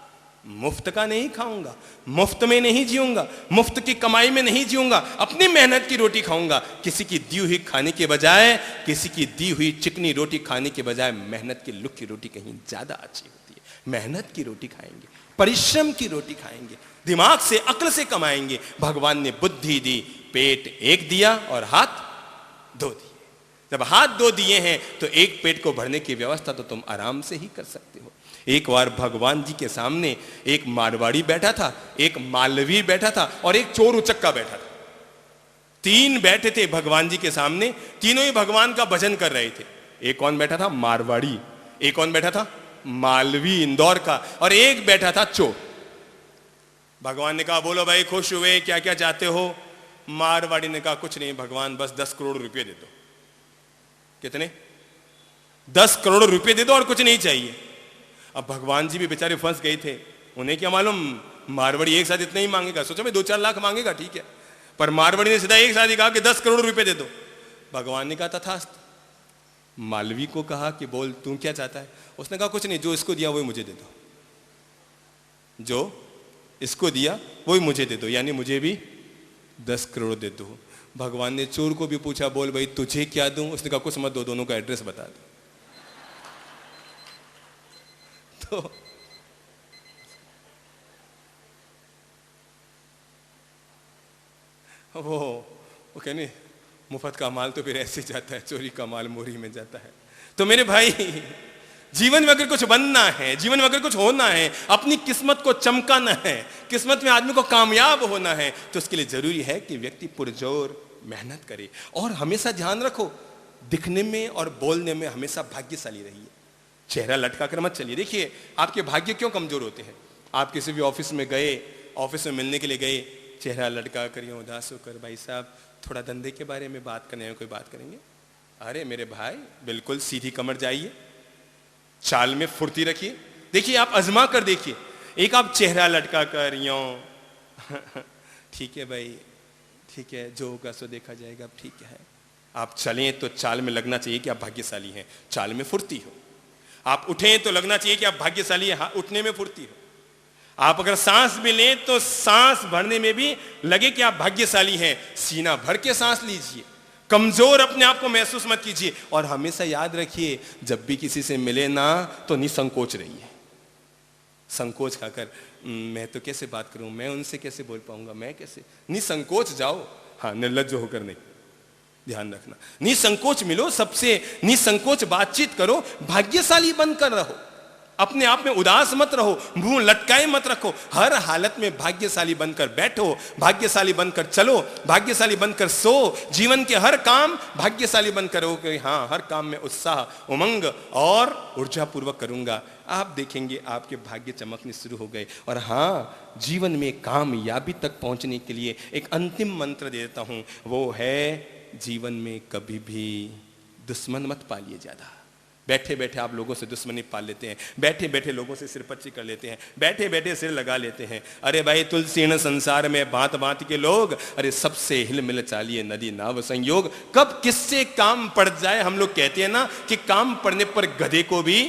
मुफ्त का नहीं खाऊंगा, मुफ्त में नहीं जीऊंगा, मुफ्त की कमाई में नहीं जीऊंगा, अपनी मेहनत की रोटी खाऊंगा। किसी की दी हुई खाने के बजाय, किसी की दी हुई चिकनी रोटी खाने के बजाय मेहनत की लुक्की रोटी कहीं ज्यादा अच्छी होती है। मेहनत की रोटी खाएंगे, परिश्रम की रोटी खाएंगे, दिमाग से अक्ल से कमाएंगे। भगवान ने बुद्धि दी, पेट एक दिया और हाथ 2 दिए। जब हाथ 2 दिए हैं तो एक पेट को भरने की व्यवस्था तो तुम आराम से ही कर सकते हो। एक बार भगवान जी के सामने एक मारवाड़ी बैठा था, एक मालवी बैठा था और एक चोर उचक्का बैठा था। 3 बैठे थे भगवान जी के सामने, तीनों ही भगवान का भजन कर रहे थे। एक कौन बैठा था? मारवाड़ी। एक कौन बैठा था? मालवी इंदौर का। और एक बैठा था चोर। भगवान ने कहा, बोलो भाई, खुश हुए, क्या क्या चाहते हो? मारवाड़ी ने कहा, कुछ नहीं भगवान, बस 10 करोड़ रुपए दे दो। कितने? 10 करोड़ रुपए दे दो और कुछ नहीं चाहिए। अब भगवान जी भी बेचारे फंस गए थे। उन्हें क्या मालूम मारवाड़ी एक साथ इतना ही मांगेगा। सोचा मैं 2-4 लाख मांगेगा, ठीक है, पर मारवाड़ी ने सीधा एक साथ ही कहा कि 10 करोड़ रुपए दे दो। भगवान ने कहा तथास्तु। मालवी को कहा कि बोल तू क्या चाहता है? उसने कहा कुछ नहीं, जो इसको दिया वही मुझे दे दो, जो इसको दिया वही मुझे दे दो, यानी मुझे भी 10 करोड़ दे दो। भगवान ने चोर को भी पूछा, बोल भाई तुझे क्या दूं? उसने कहा कुछ मत दो, दोनों का एड्रेस बता दो। तो वो कहने मुफ्त का माल तो फिर ऐसे जाता है, चोरी का माल मोरी में जाता है। तो मेरे भाई, जीवन में अगर कुछ बनना है, जीवन में अगर कुछ होना है, अपनी किस्मत को चमकाना है, किस्मत में आदमी को कामयाब होना है, तो उसके लिए जरूरी है कि व्यक्ति पुरजोर मेहनत करे। और हमेशा ध्यान रखो, दिखने में और बोलने में हमेशा भाग्यशाली रहिए। चेहरा लटका कर मत चलिए। देखिए, आपके भाग्य क्यों कमजोर होते हैं? आप किसी भी ऑफिस में गए, ऑफिस में मिलने के लिए गए, चेहरा लटका कर या उदास होकर, भाई साहब थोड़ा धंधे के बारे में बात करने में कोई बात करेंगे? अरे मेरे भाई, बिल्कुल सीधी कमर जाइए, चाल में फुर्ती रखिए। देखिए, आप आजमा कर देखिए। एक आप चेहरा लटका कर यूं ठीक है भाई, ठीक है, जो होगा सो देखा जाएगा, ठीक है। आप चलें तो चाल में लगना चाहिए कि आप भाग्यशाली हैं, चाल में फुर्ती हो। आप उठें तो लगना चाहिए कि आप भाग्यशाली हैं, उठने में फुर्ती हो। आप अगर सांस भी लें तो सांस भरने में भी लगे कि आप भाग्यशाली हैं। सीना भर के सांस लीजिए, कमजोर अपने आप को महसूस मत कीजिए। और हमेशा याद रखिए, जब भी किसी से मिले ना तो निसंकोच रहिए। संकोच खाकर मैं तो कैसे बात करूं, मैं उनसे कैसे बोल पाऊंगा, मैं कैसे, निसंकोच जाओ। हाँ, निर्लज्ज होकर नहीं, ध्यान रखना। निसंकोच मिलो सबसे, निसंकोच बातचीत करो, भाग्यशाली बनकर रहो। अपने आप में उदास मत रहो, मुंह लटकाए मत रखो। हर हालत में भाग्यशाली बनकर बैठो, भाग्यशाली बनकर चलो, भाग्यशाली बनकर सो। जीवन के हर काम भाग्यशाली बनकर हो कि हाँ, हर काम में उत्साह, उमंग और ऊर्जा पूर्वक करूंगा। आप देखेंगे आपके भाग्य चमकने शुरू हो गए। और हाँ, जीवन में कामयाबी तक पहुंचने के लिए एक अंतिम मंत्र देता हूं, वो है जीवन में कभी भी दुश्मन मत पालिए। ज्यादा बैठे बैठे आप लोगों से दुश्मनी पाल लेते हैं, बैठे बैठे लोगों से सिरपच्ची कर लेते हैं, बैठे बैठे सिर लगा लेते हैं। अरे भाई, तुलसीण संसार में भांत भांत के लोग, अरे सबसे हिल मिल चालिए नदी नाव संयोग। कब किससे काम पड़ जाए, हम लोग कहते हैं ना कि काम पड़ने पर गधे को भी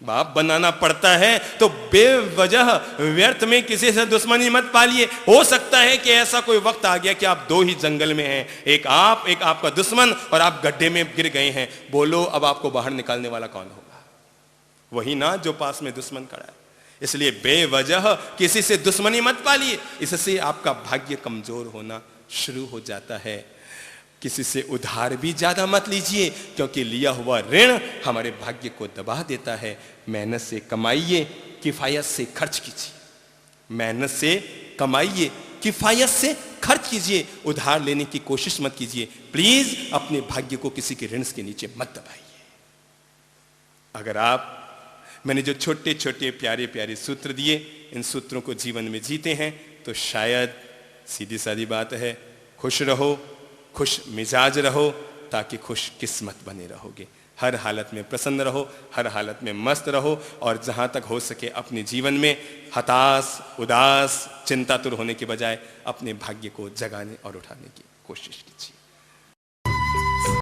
बाप बनाना पड़ता है। तो बेवजह व्यर्थ में किसी से दुश्मनी मत पालिए। हो सकता है कि ऐसा कोई वक्त आ गया कि आप 2 ही जंगल में हैं, एक आपका दुश्मन, और आप गड्ढे में गिर गए हैं। बोलो, अब आपको बाहर निकालने वाला कौन होगा? वही ना जो पास में दुश्मन खड़ा है। इसलिए बेवजह किसी से दुश्मनी मत पालिए, इससे आपका भाग्य कमजोर होना शुरू हो जाता है। किसी से उधार भी ज्यादा मत लीजिए, क्योंकि लिया हुआ ऋण हमारे भाग्य को दबा देता है। मेहनत से कमाइए, किफायत से खर्च कीजिए। मेहनत से कमाइए, किफायत से खर्च कीजिए। उधार लेने की कोशिश मत कीजिए। प्लीज अपने भाग्य को किसी के ऋण के नीचे मत दबाइए। अगर मैंने जो छोटे छोटे प्यारे प्यारे सूत्र दिए, इन सूत्रों को जीवन में जीते हैं, तो शायद सीधी सादी बात है, खुश रहो, खुश मिजाज रहो, ताकि खुश किस्मत बने रहोगे। हर हालत में प्रसन्न रहो, हर हालत में मस्त रहो, और जहाँ तक हो सके अपने जीवन में हताश, उदास, चिंतातुर होने के बजाय अपने भाग्य को जगाने और उठाने की कोशिश कीजिए।